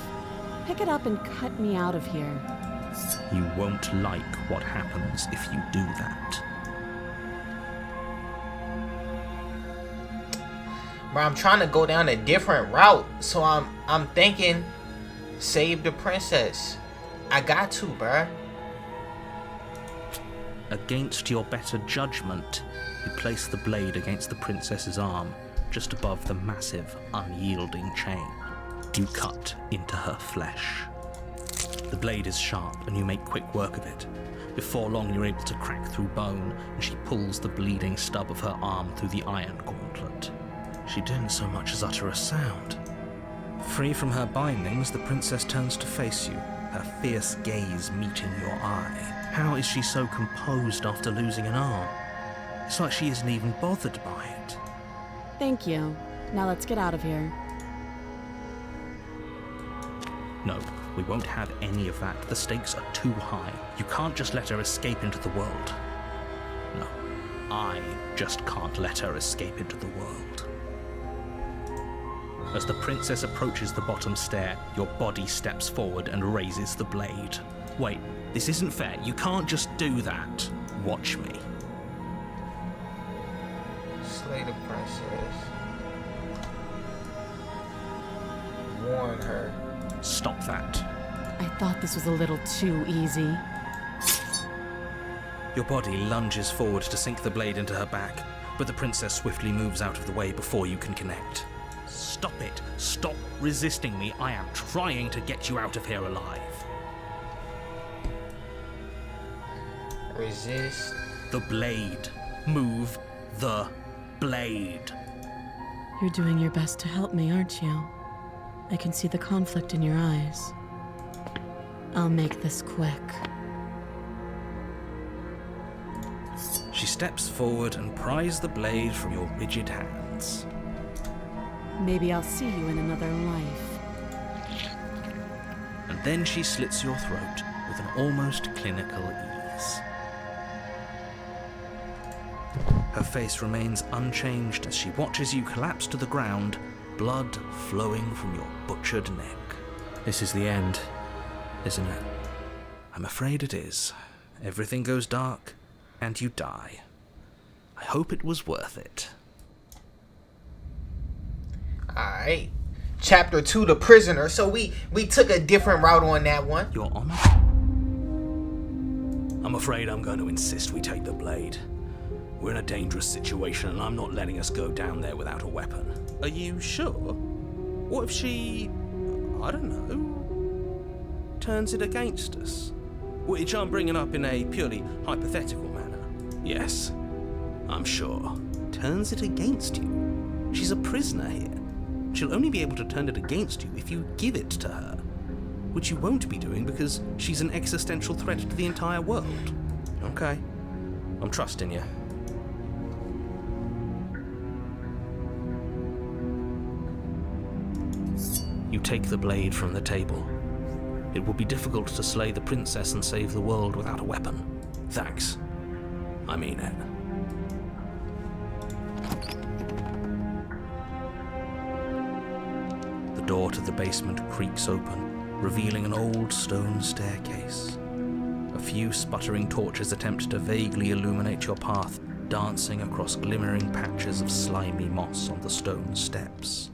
Speaker 2: Pick it up and cut me out of here.
Speaker 3: You won't like what happens if you do that.
Speaker 1: Bro, I'm trying to go down a different route, so I'm thinking, save the princess. I got to, bruh.
Speaker 3: Against your better judgment, you place the blade against the princess's arm, just above the massive, unyielding chain. You cut into her flesh. The blade is sharp, and you make quick work of it. Before long, you're able to crack through bone, and she pulls the bleeding stub of her arm through the iron gauntlet. She didn't so much as utter a sound. Free from her bindings, the princess turns to face you, her fierce gaze meeting your eye. How is she so composed after losing an arm? It's like she isn't even bothered by it.
Speaker 2: Thank you. Now let's get out of here.
Speaker 3: No, we won't have any of that. The stakes are too high. You can't just let her escape into the world. No, I just can't let her escape into the world. As the princess approaches the bottom stair, your body steps forward and raises the blade. Wait, this isn't fair. You can't just do that. Watch me.
Speaker 1: Slay the princess. Warn her.
Speaker 3: Stop that.
Speaker 2: I thought this was a little too easy.
Speaker 3: Your body lunges forward to sink the blade into her back, but the princess swiftly moves out of the way before you can connect. Stop it. Stop resisting me. I am trying to get you out of here alive.
Speaker 1: Resist.
Speaker 3: The blade. Move the blade.
Speaker 2: You're doing your best to help me, aren't you? I can see the conflict in your eyes. I'll make this quick.
Speaker 3: She steps forward and pries the blade from your rigid hands.
Speaker 2: Maybe I'll see you in another life.
Speaker 3: And then she slits your throat with an almost clinical ease. Her face remains unchanged as she watches you collapse to the ground, blood flowing from your butchered neck. This is the end, isn't it? I'm afraid it is. Everything goes dark, and you die. I hope it was worth it.
Speaker 1: Alright. Chapter 2, The Prisoner. So we took a different route on that one.
Speaker 3: Your Honor?
Speaker 6: I'm afraid I'm going to insist we take the blade. We're in a dangerous situation, and I'm not letting us go down there without a weapon.
Speaker 3: Are you sure? What if she, I don't know, turns it against us? Which I'm bringing up in a purely hypothetical manner.
Speaker 6: Yes, I'm sure.
Speaker 3: Turns it against you? She's a prisoner here. She'll only be able to turn it against you if you give it to her. Which you won't be doing because she's an existential threat to the entire world. Okay, I'm trusting you. You take the blade from the table. It will be difficult to slay the princess and save the world without a weapon.
Speaker 6: Thanks. I mean it.
Speaker 3: The door to the basement creaks open, revealing an old stone staircase. A few sputtering torches attempt to vaguely illuminate your path, dancing across glimmering patches of slimy moss on the stone steps.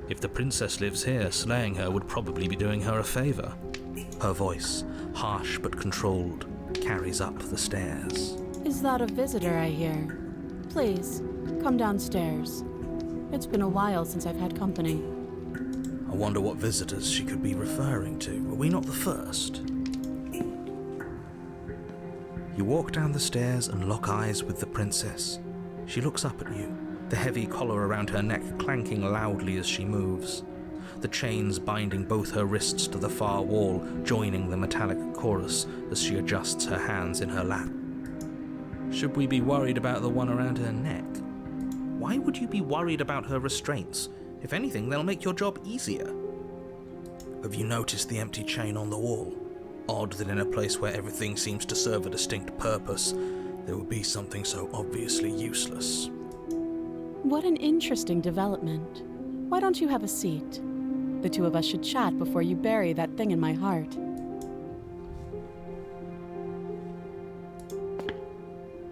Speaker 3: If the princess lives here, slaying her would probably be doing her a favor. Her voice, harsh but controlled, carries up the stairs.
Speaker 2: Is that a visitor I hear? Please, come downstairs. It's been a while since I've had company.
Speaker 3: I wonder what visitors she could be referring to. Were we not the first? You walk down the stairs and lock eyes with the princess. She looks up at you, the heavy collar around her neck clanking loudly as she moves. The chains binding both her wrists to the far wall, joining the metallic chorus as she adjusts her hands in her lap. Should we be worried about the one around her neck? Why would you be worried about her restraints? If anything, they'll make your job easier. Have you noticed the empty chain on the wall? Odd that in a place where everything seems to serve a distinct purpose, there would be something so obviously useless.
Speaker 2: What an interesting development. Why don't you have a seat? The two of us should chat before you bury that thing in my heart.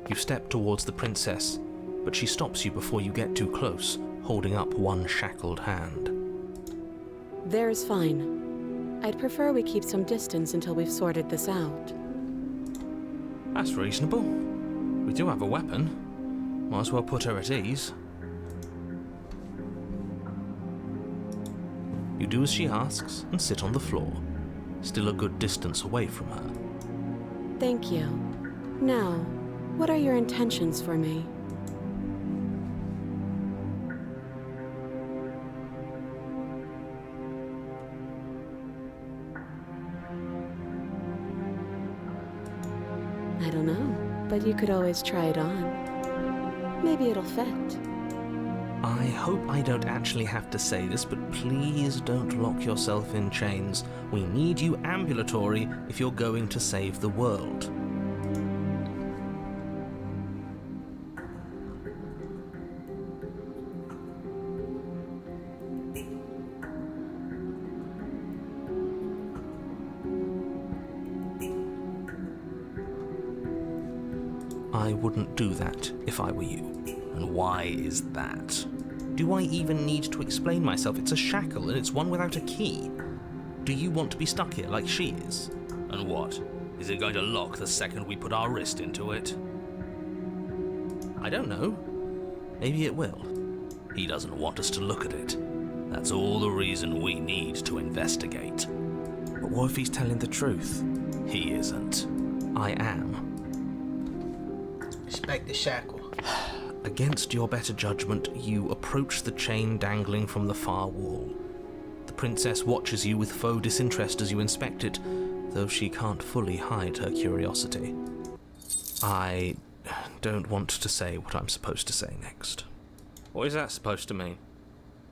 Speaker 3: You step towards the princess, but she stops you before you get too close, holding up one shackled hand.
Speaker 2: There's fine. I'd prefer we keep some distance until we've sorted this out.
Speaker 3: That's reasonable. We do have a weapon. Might as well put her at ease. You do as she asks and sit on the floor, still a good distance away from her.
Speaker 2: Thank you. Now, what are your intentions for me? I don't know, but you could always try it on. Maybe it'll fit.
Speaker 3: I hope I don't actually have to say this, but please don't lock yourself in chains. We need you ambulatory if you're going to save the world. I wouldn't do that if I were you.
Speaker 6: And why is that?
Speaker 3: Do I even need to explain myself? It's a shackle and it's one without a key. Do you want to be stuck here like she is?
Speaker 6: And what? Is it going to lock the second we put our wrist into it?
Speaker 3: I don't know. Maybe it will.
Speaker 6: He doesn't want us to look at it. That's all the reason we need to investigate.
Speaker 3: But what if he's telling the truth?
Speaker 6: He isn't.
Speaker 3: I am.
Speaker 1: Respect the shackle.
Speaker 3: Against your better judgment, you approach the chain dangling from the far wall. The princess watches you with faux disinterest as you inspect it, though she can't fully hide her curiosity. I don't want to say what I'm supposed to say next. What is that supposed to mean?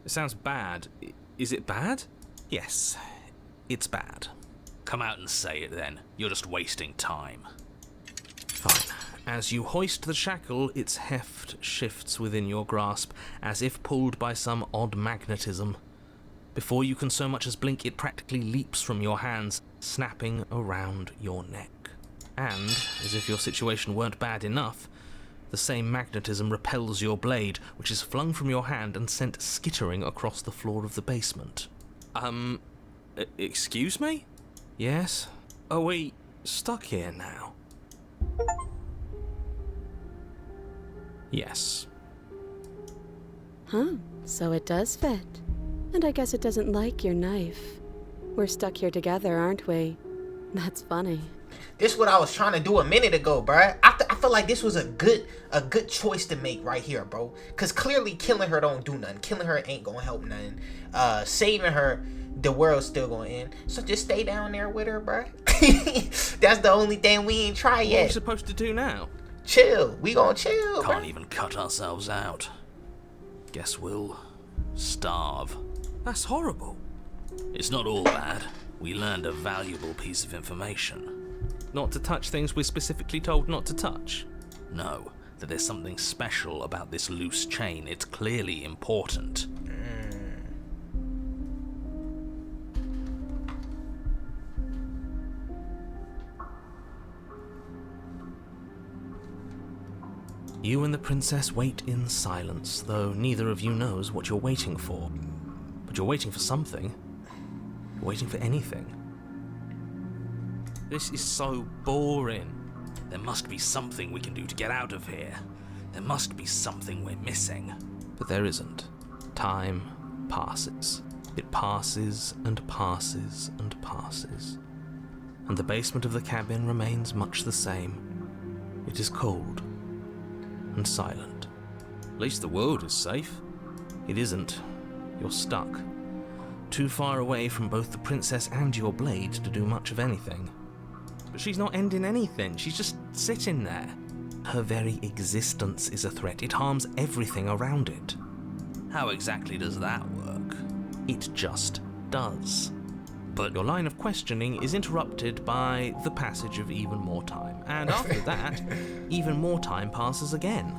Speaker 3: It sounds bad. Is it bad? Yes, it's bad.
Speaker 6: Come out and say it then. You're just wasting time.
Speaker 3: Fine. As you hoist the shackle, its heft shifts within your grasp, as if pulled by some odd magnetism. Before you can so much as blink, it practically leaps from your hands, snapping around your neck. And, as if your situation weren't bad enough, the same magnetism repels your blade, which is flung from your hand and sent skittering across the floor of the basement.
Speaker 8: Excuse me?
Speaker 3: Yes? Are we stuck here now? Yes.
Speaker 2: Huh, so it does fit. And I guess it doesn't like your knife. We're stuck here together, aren't we? That's funny.
Speaker 1: This is what I was trying to do a minute ago, bruh. I feel like this was a good choice to make right here, bro. Cause clearly killing her don't do nothing. Killing her ain't gonna help nothing. Saving her, the world's still gonna end. So just stay down there with her, bruh. That's the only thing we ain't tried yet.
Speaker 3: What are we supposed to do now?
Speaker 1: Chill. We gonna chill,
Speaker 6: Can't
Speaker 1: bruh.
Speaker 6: even cut ourselves out. Guess we'll starve.
Speaker 3: That's horrible.
Speaker 6: It's not all bad. We learned a valuable piece of information.
Speaker 3: Not to touch things we're specifically told not to touch.
Speaker 6: No, that there's something special about this loose chain. It's clearly important.
Speaker 3: You and the princess wait in silence, though neither of you knows what you're waiting for. But you're waiting for something. You're waiting for anything. This is so boring.
Speaker 6: There must be something we can do to get out of here. There must be something we're missing.
Speaker 3: But there isn't. Time passes. It passes and passes and passes. And the basement of the cabin remains much the same. It is cold and silent.
Speaker 6: At least the world is safe.
Speaker 3: It isn't. You're stuck. Too far away from both the princess and your blade to do much of anything. But she's not ending anything. She's just sitting there. Her very existence is a threat. It harms everything around it.
Speaker 6: How exactly does that work?
Speaker 3: It just does. But your line of questioning is interrupted by the passage of even more time. And after that, even more time passes again.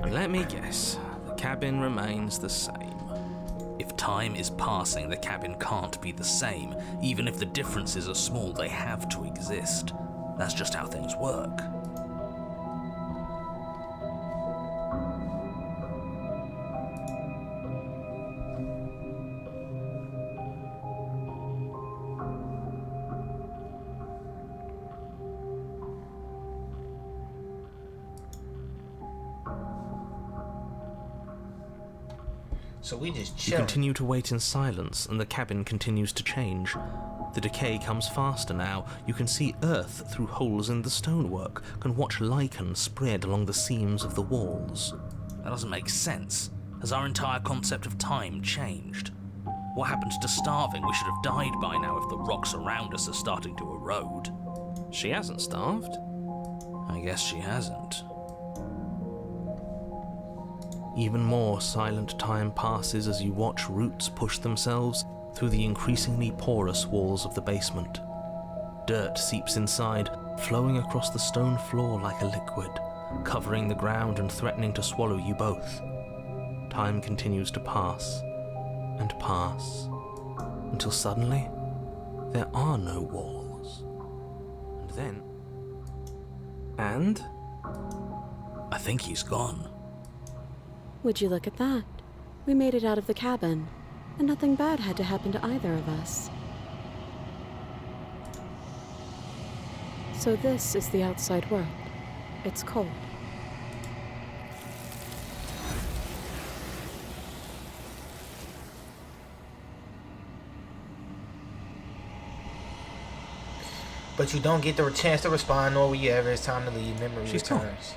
Speaker 3: And let me guess, the cabin remains the same.
Speaker 6: If time is passing, the cabin can't be the same. Even if the differences are small, they have to exist. That's just how things work.
Speaker 1: So we just
Speaker 3: You
Speaker 1: chill.
Speaker 3: continue to wait in silence, and the cabin continues to change. The decay comes faster now. You can see earth through holes in the stonework, can watch lichen spread along the seams of the walls.
Speaker 6: That doesn't make sense. Has our entire concept of time changed? What happened to starving? We should have died by now if the rocks around us are starting to erode.
Speaker 3: She hasn't starved.
Speaker 6: I guess she hasn't.
Speaker 3: Even more silent time passes as you watch roots push themselves through the increasingly porous walls of the basement. Dirt seeps inside, flowing across the stone floor like a liquid, covering the ground and threatening to swallow you both. Time continues to pass and pass, until suddenly there are no walls. And then... And?
Speaker 6: I think he's gone.
Speaker 2: Would you look at that? We made it out of the cabin, and nothing bad had to happen to either of us. So this is the outside world. It's cold.
Speaker 1: But you don't get the chance to respond, nor will you ever. It's time to leave. Memory
Speaker 8: She's gone.
Speaker 1: returns.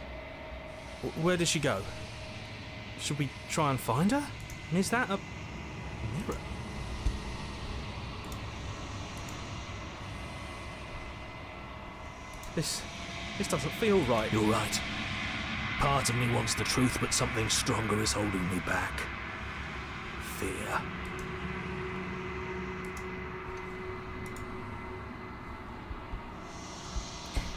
Speaker 8: Where did she go? Should we try and find her? And is that a mirror? This doesn't feel right.
Speaker 7: You're right. Part of me wants the truth, but something stronger is holding me back. Fear.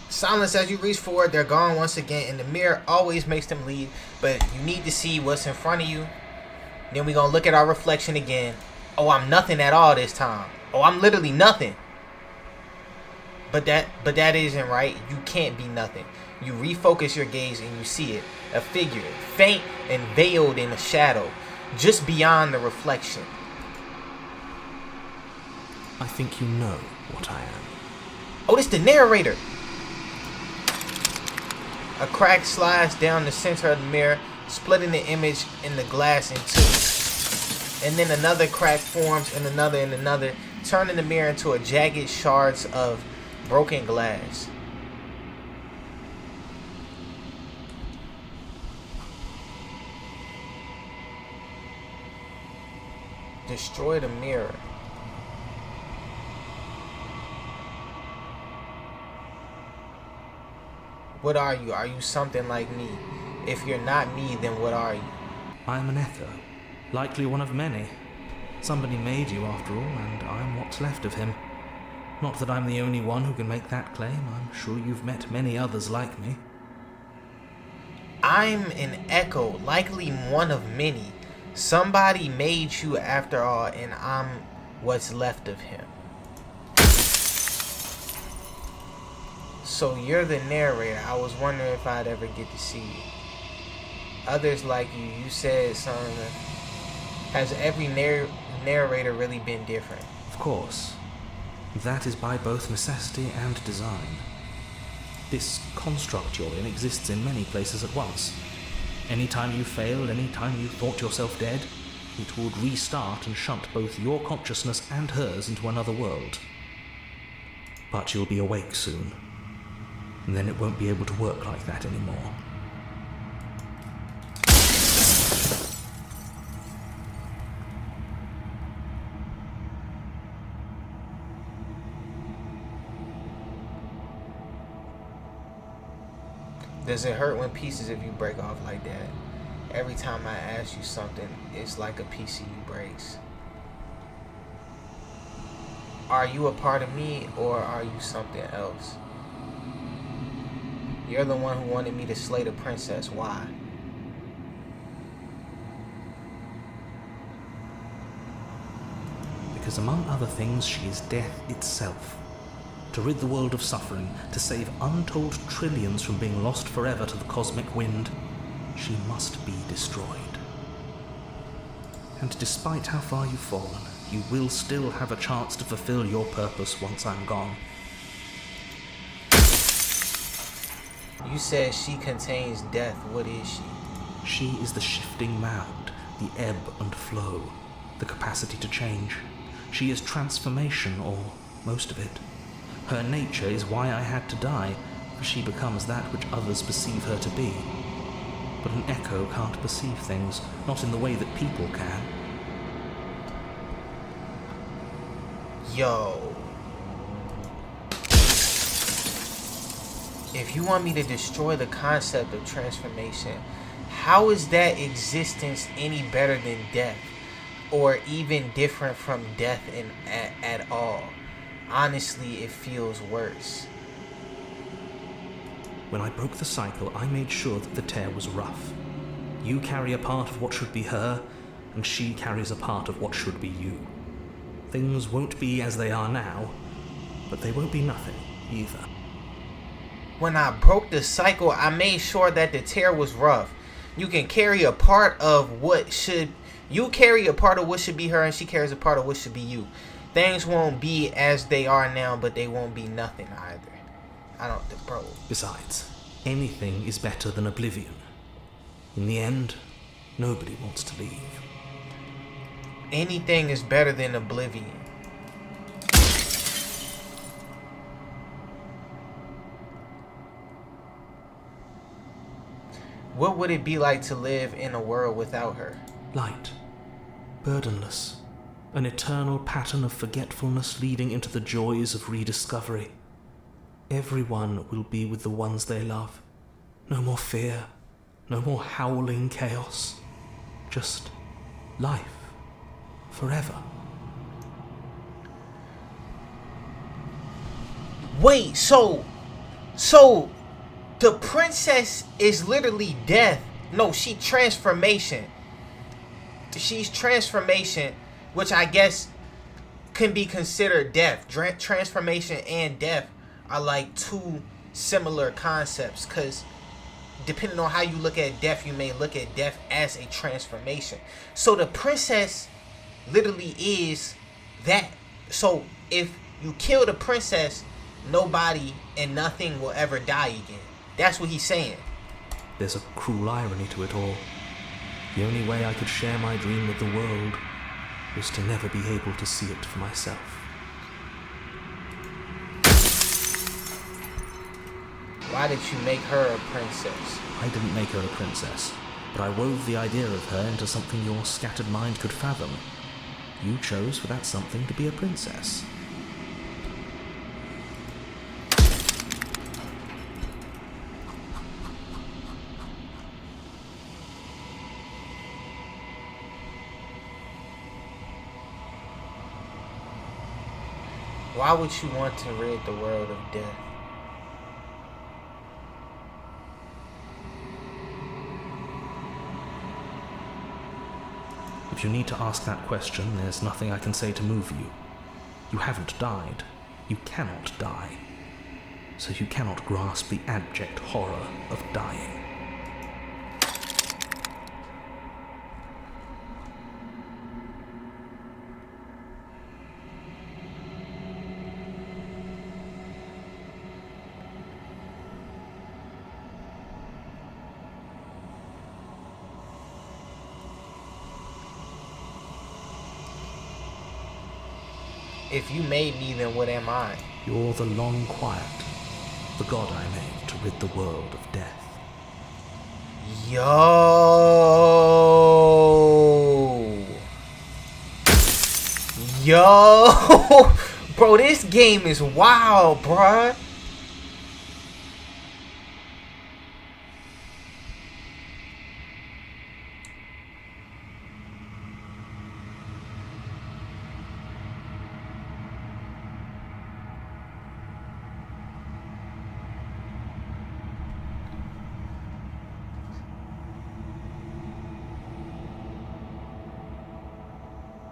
Speaker 1: Silence as you reach forward, they're gone once again, and the mirror always makes them leave, but you need to see what's in front of you. Then we're gonna look at our reflection again. Oh, I'm nothing at all this time. Oh, I'm literally nothing. But that isn't right. You can't be nothing. You refocus your gaze and you see it. A figure, faint and veiled in a shadow, just beyond the reflection.
Speaker 3: I think you know what I am.
Speaker 1: Oh, this the narrator. A crack slides down the center of the mirror, splitting the image in the glass in two. And then another crack forms, and another, turning the mirror into a jagged shards of broken glass. Destroy the mirror. What are you? Are you something like me? If you're not me, then what are you?
Speaker 3: I am an echo, likely one of many. Somebody made you after all, and I'm what's left of him. Not that I'm the only one who can make that claim. I'm sure you've met many others like me.
Speaker 1: I'm an echo, likely one of many. Somebody made you after all, and I'm what's left of him. So you're the narrator. I was wondering if I'd ever get to see you. Others like you said something. Has every narrator really been different?
Speaker 3: Of course. That is by both necessity and design. This construct you're in exists in many places at once. Anytime you failed, anytime you thought yourself dead, it would restart and shunt both your consciousness and hers into another world. But you'll be awake soon, and then it won't be able to work like that anymore.
Speaker 1: Does it hurt when pieces of you break off like that? Every time I ask you something, it's like a piece of you breaks. Are you a part of me, or are you something else? You're the one who wanted me to slay the princess. Why?
Speaker 3: Because among other things, she is death itself. To rid the world of suffering, to save untold trillions from being lost forever to the cosmic wind, she must be destroyed. And despite how far you've fallen, you will still have a chance to fulfill your purpose once I'm gone.
Speaker 1: You said she contains death. What is she?
Speaker 3: She is the shifting mound, the ebb and flow, the capacity to change. She is transformation, or most of it. Her nature is why I had to die, for she becomes that which others perceive her to be. But an echo can't perceive things, not in the way that people can.
Speaker 1: Yo. If you want me to destroy the concept of transformation, how is that existence any better than death? Or even different from death at all? Honestly, it feels worse.
Speaker 3: When I broke the cycle, I made sure that the tear was rough. You carry a part of what should be her, and she carries a part of what should be you. Things won't be as they are now, but they won't be nothing either.
Speaker 1: When I broke the cycle, I made sure that the tear was rough. You can carry a part of what should... You carry a part of what should be her, and she carries a part of what should be you. Things won't be as they are now, but they won't be nothing either. I don't... Bro.
Speaker 3: Besides, anything is better than oblivion. In the end, nobody wants to leave.
Speaker 1: Anything is better than oblivion. What would it be like to live in a world without her?
Speaker 3: Light. Burdenless. An eternal pattern of forgetfulness leading into the joys of rediscovery. Everyone will be with the ones they love. No more fear. No more howling chaos. Just life. Forever.
Speaker 1: Wait, so the princess is literally death. No, she's transformation. She's transformation, which I guess can be considered death. Transformation and death are like two similar concepts, because depending on how you look at death, you may look at death as a transformation. So the princess literally is that. So if you kill the princess, nobody and nothing will ever die again. That's what he's saying.
Speaker 6: There's a cruel irony to it all. The only way I could share my dream with the world was to never be able to see it for myself.
Speaker 1: Why did you make her a princess?
Speaker 6: I didn't make her a princess, but I wove the idea of her into something your scattered mind could fathom. You chose for that something to be a princess.
Speaker 1: Why would you want to rid the world of death?
Speaker 6: If you need to ask that question, there's nothing I can say to move you. You haven't died. You cannot die. So you cannot grasp the abject horror of dying.
Speaker 1: If you made me, then what am I?
Speaker 6: You're the long quiet, the god I made to rid the world of death.
Speaker 1: Yo! Bro, this game is wild, bruh.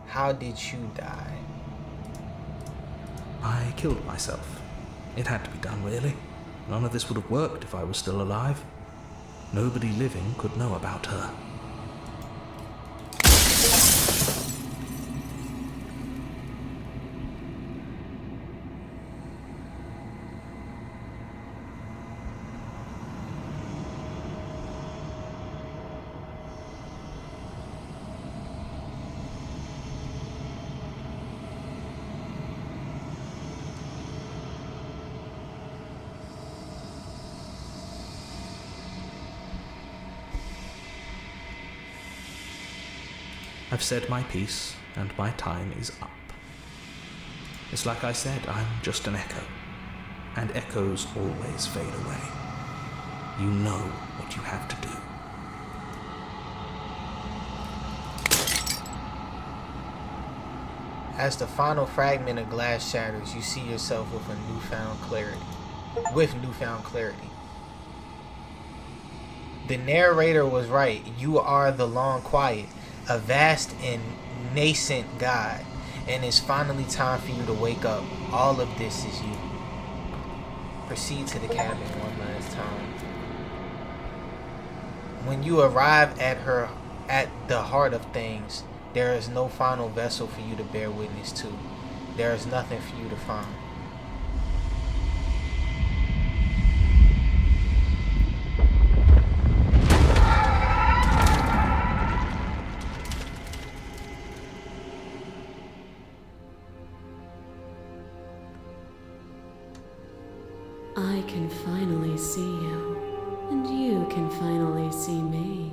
Speaker 1: How did you die?
Speaker 6: I killed myself. It had to be done, really. None of this would have worked if I was still alive. Nobody living could know about her. I've said my piece, and my time is up. It's like I said, I'm just an echo, and echoes always fade away. You know what you have to do.
Speaker 1: As the final fragment of glass shatters, you see yourself with newfound clarity. The narrator was right. You are the long quiet, a vast and nascent God, and it's finally time for you to wake up. All of this is you. Proceed to the cabin one last time. When you arrive at the heart of things, there is no final vessel for you to bear witness to. There is nothing for you to find.
Speaker 5: I can finally see you, and you can finally see me.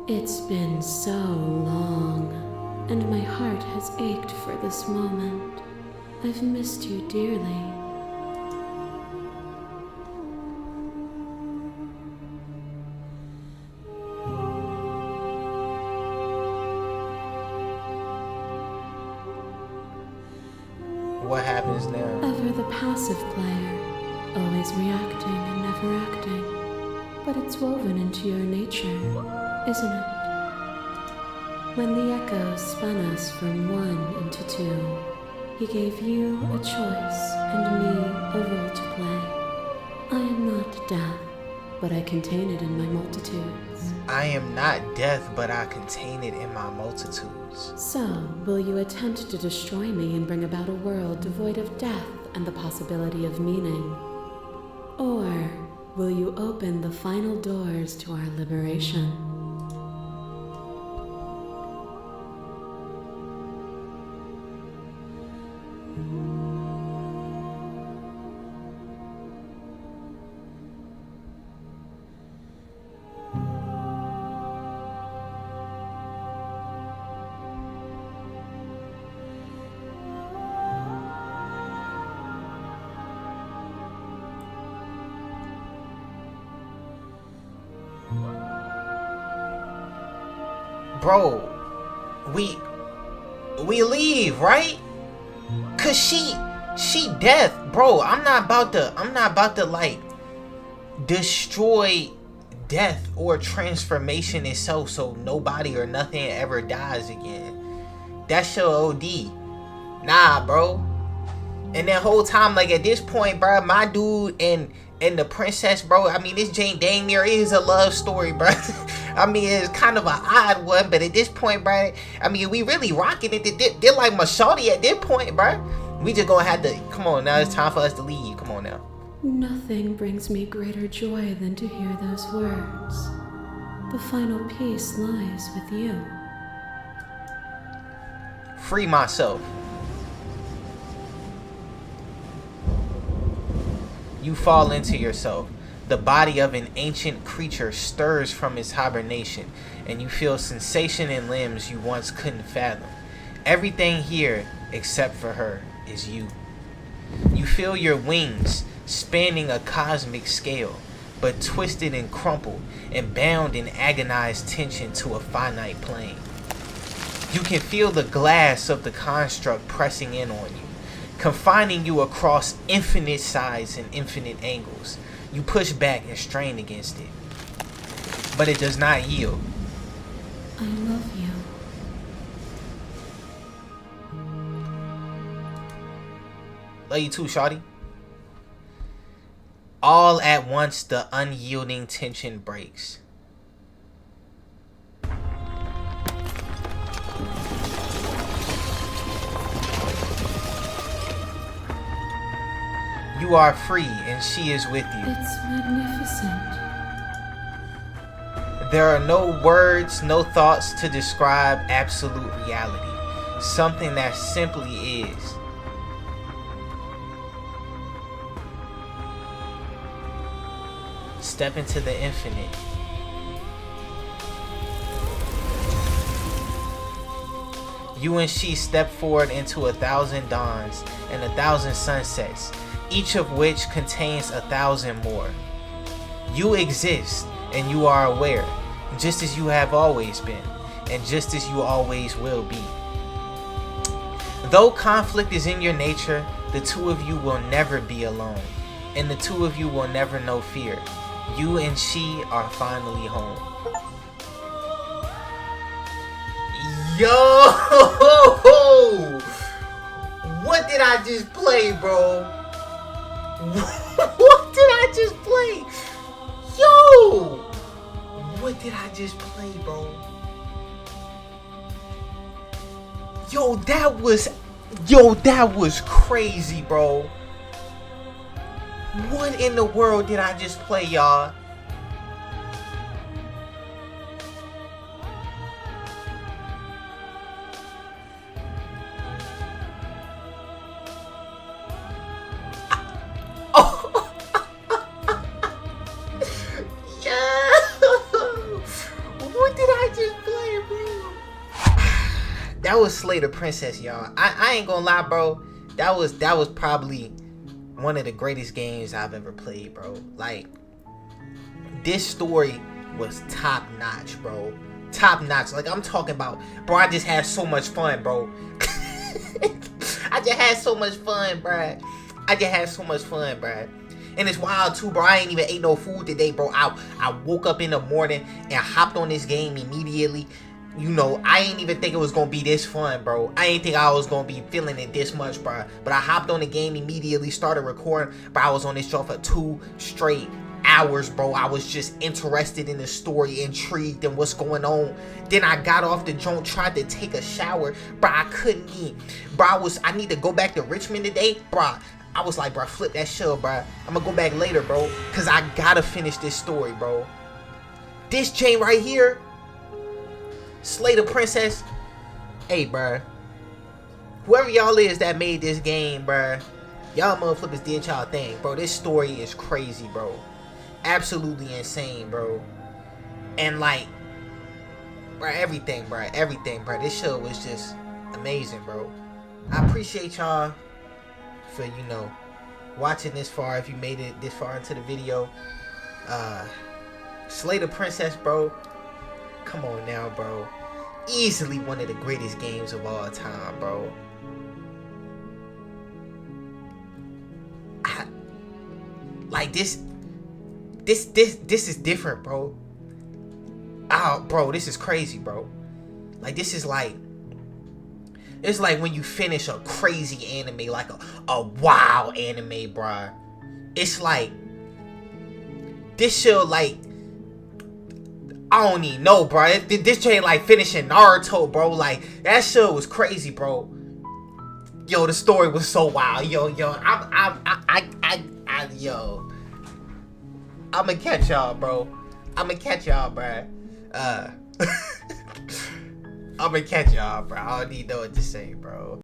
Speaker 5: It's been so long, and my heart has ached for this moment. I've missed you dearly.
Speaker 1: What happens now?
Speaker 5: Ever the passive player, always reacting and never acting. But it's woven into your nature, isn't it? When the echoes spun us from one into two, he gave you a choice and me a role to play. I am not death, but I contain it in my multitudes.
Speaker 1: I am not death, but I contain it in my multitudes.
Speaker 5: So, will you attempt to destroy me and bring about a world devoid of death and the possibility of meaning? Or will you open the final doors to our liberation?
Speaker 1: Bro, we leave, right? Cause she death, bro. I'm not about to like destroy death or transformation itself so nobody or nothing ever dies again. That's your OD. Nah, bro. And that whole time, like at this point, bro, my dude and the princess, bro, I mean, this Jane dang near is a love story, bro. I mean, it's kind of an odd one, but at this point, bro, I mean, we really rocking it. They're like my shawty at this point, bro. We just gonna have to, come on now, it's time for us to leave. Come on now.
Speaker 5: Nothing brings me greater joy than to hear those words. The final peace lies with you.
Speaker 1: Free myself. You fall into yourself. The body of an ancient creature stirs from its hibernation, and you feel sensation in limbs you once couldn't fathom. Everything here, except for her, is you. You feel your wings spanning a cosmic scale, but twisted and crumpled and bound in agonized tension to a finite plane. You can feel the glass of the construct pressing in on you, confining you across infinite sides and infinite angles. You push back and strain against it, but it does not yield.
Speaker 5: I love you.
Speaker 1: Love you too, shawty. All at once, the unyielding tension breaks. You are free, and she is with you.
Speaker 5: It's magnificent.
Speaker 1: There are no words, no thoughts to describe absolute reality. Something that simply is. Step into the infinite. You and she step forward into 1,000 dawns and 1,000 sunsets, each of which contains 1,000 more. You exist and you are aware, just as you have always been, and just as you always will be. Though conflict is in your nature, the two of you will never be alone, and the two of you will never know fear. You and she are finally home. Yo! What did I just play, bro? What did I just play? Yo! What did I just play, bro? Yo, that was crazy, bro. What in the world did I just play, y'all? That was Slay the Princess, y'all. I ain't gonna lie, bro. That was probably one of the greatest games I've ever played, bro. Like, this story was top notch, bro. Top notch. Like, I'm talking about, bro, I just had so much fun, bro. I just had so much fun, bro. And it's wild too, bro. I ain't even ate no food today, bro. I woke up in the morning and hopped on this game immediately. you know, I ain't even think it was gonna be this fun, bro. I ain't think I was gonna be feeling it this much, bro. But I hopped on the game immediately, started recording, but I was on this show for 2 straight hours, bro. I was just interested in the story, intrigued in what's going on. Then I got off the joint, tried to take a shower, bro. I couldn't eat, bro. I need to go back to Richmond today, bro. I was like, bro, flip that show, bro. I'm gonna go back later, bro, cause I gotta finish this story, bro. This chain right here, Slay the Princess. Hey, bro, whoever y'all is that made this game, bro, y'all motherfuckers did y'all thing, bro. This story is crazy, bro. Absolutely insane, bro. And like, bro, everything, bro. This show was just amazing, bro. I appreciate y'all for, you know, watching this far. If you made it this far into the video, Slay the Princess, bro. Come on now, bro. Easily one of the greatest games of all time, bro. Like this is different, bro. Oh, bro, this is crazy, bro. Like, this is like, it's like when you finish a crazy anime, like a wow anime, bro. It's like, this show, like, I don't even know, bro. This ain't like finishing Naruto, bro. Like, that show was crazy, bro. Yo, the story was so wild. Yo, I'ma catch y'all, bro. I'ma catch y'all, bro. I don't need to know what to say, bro.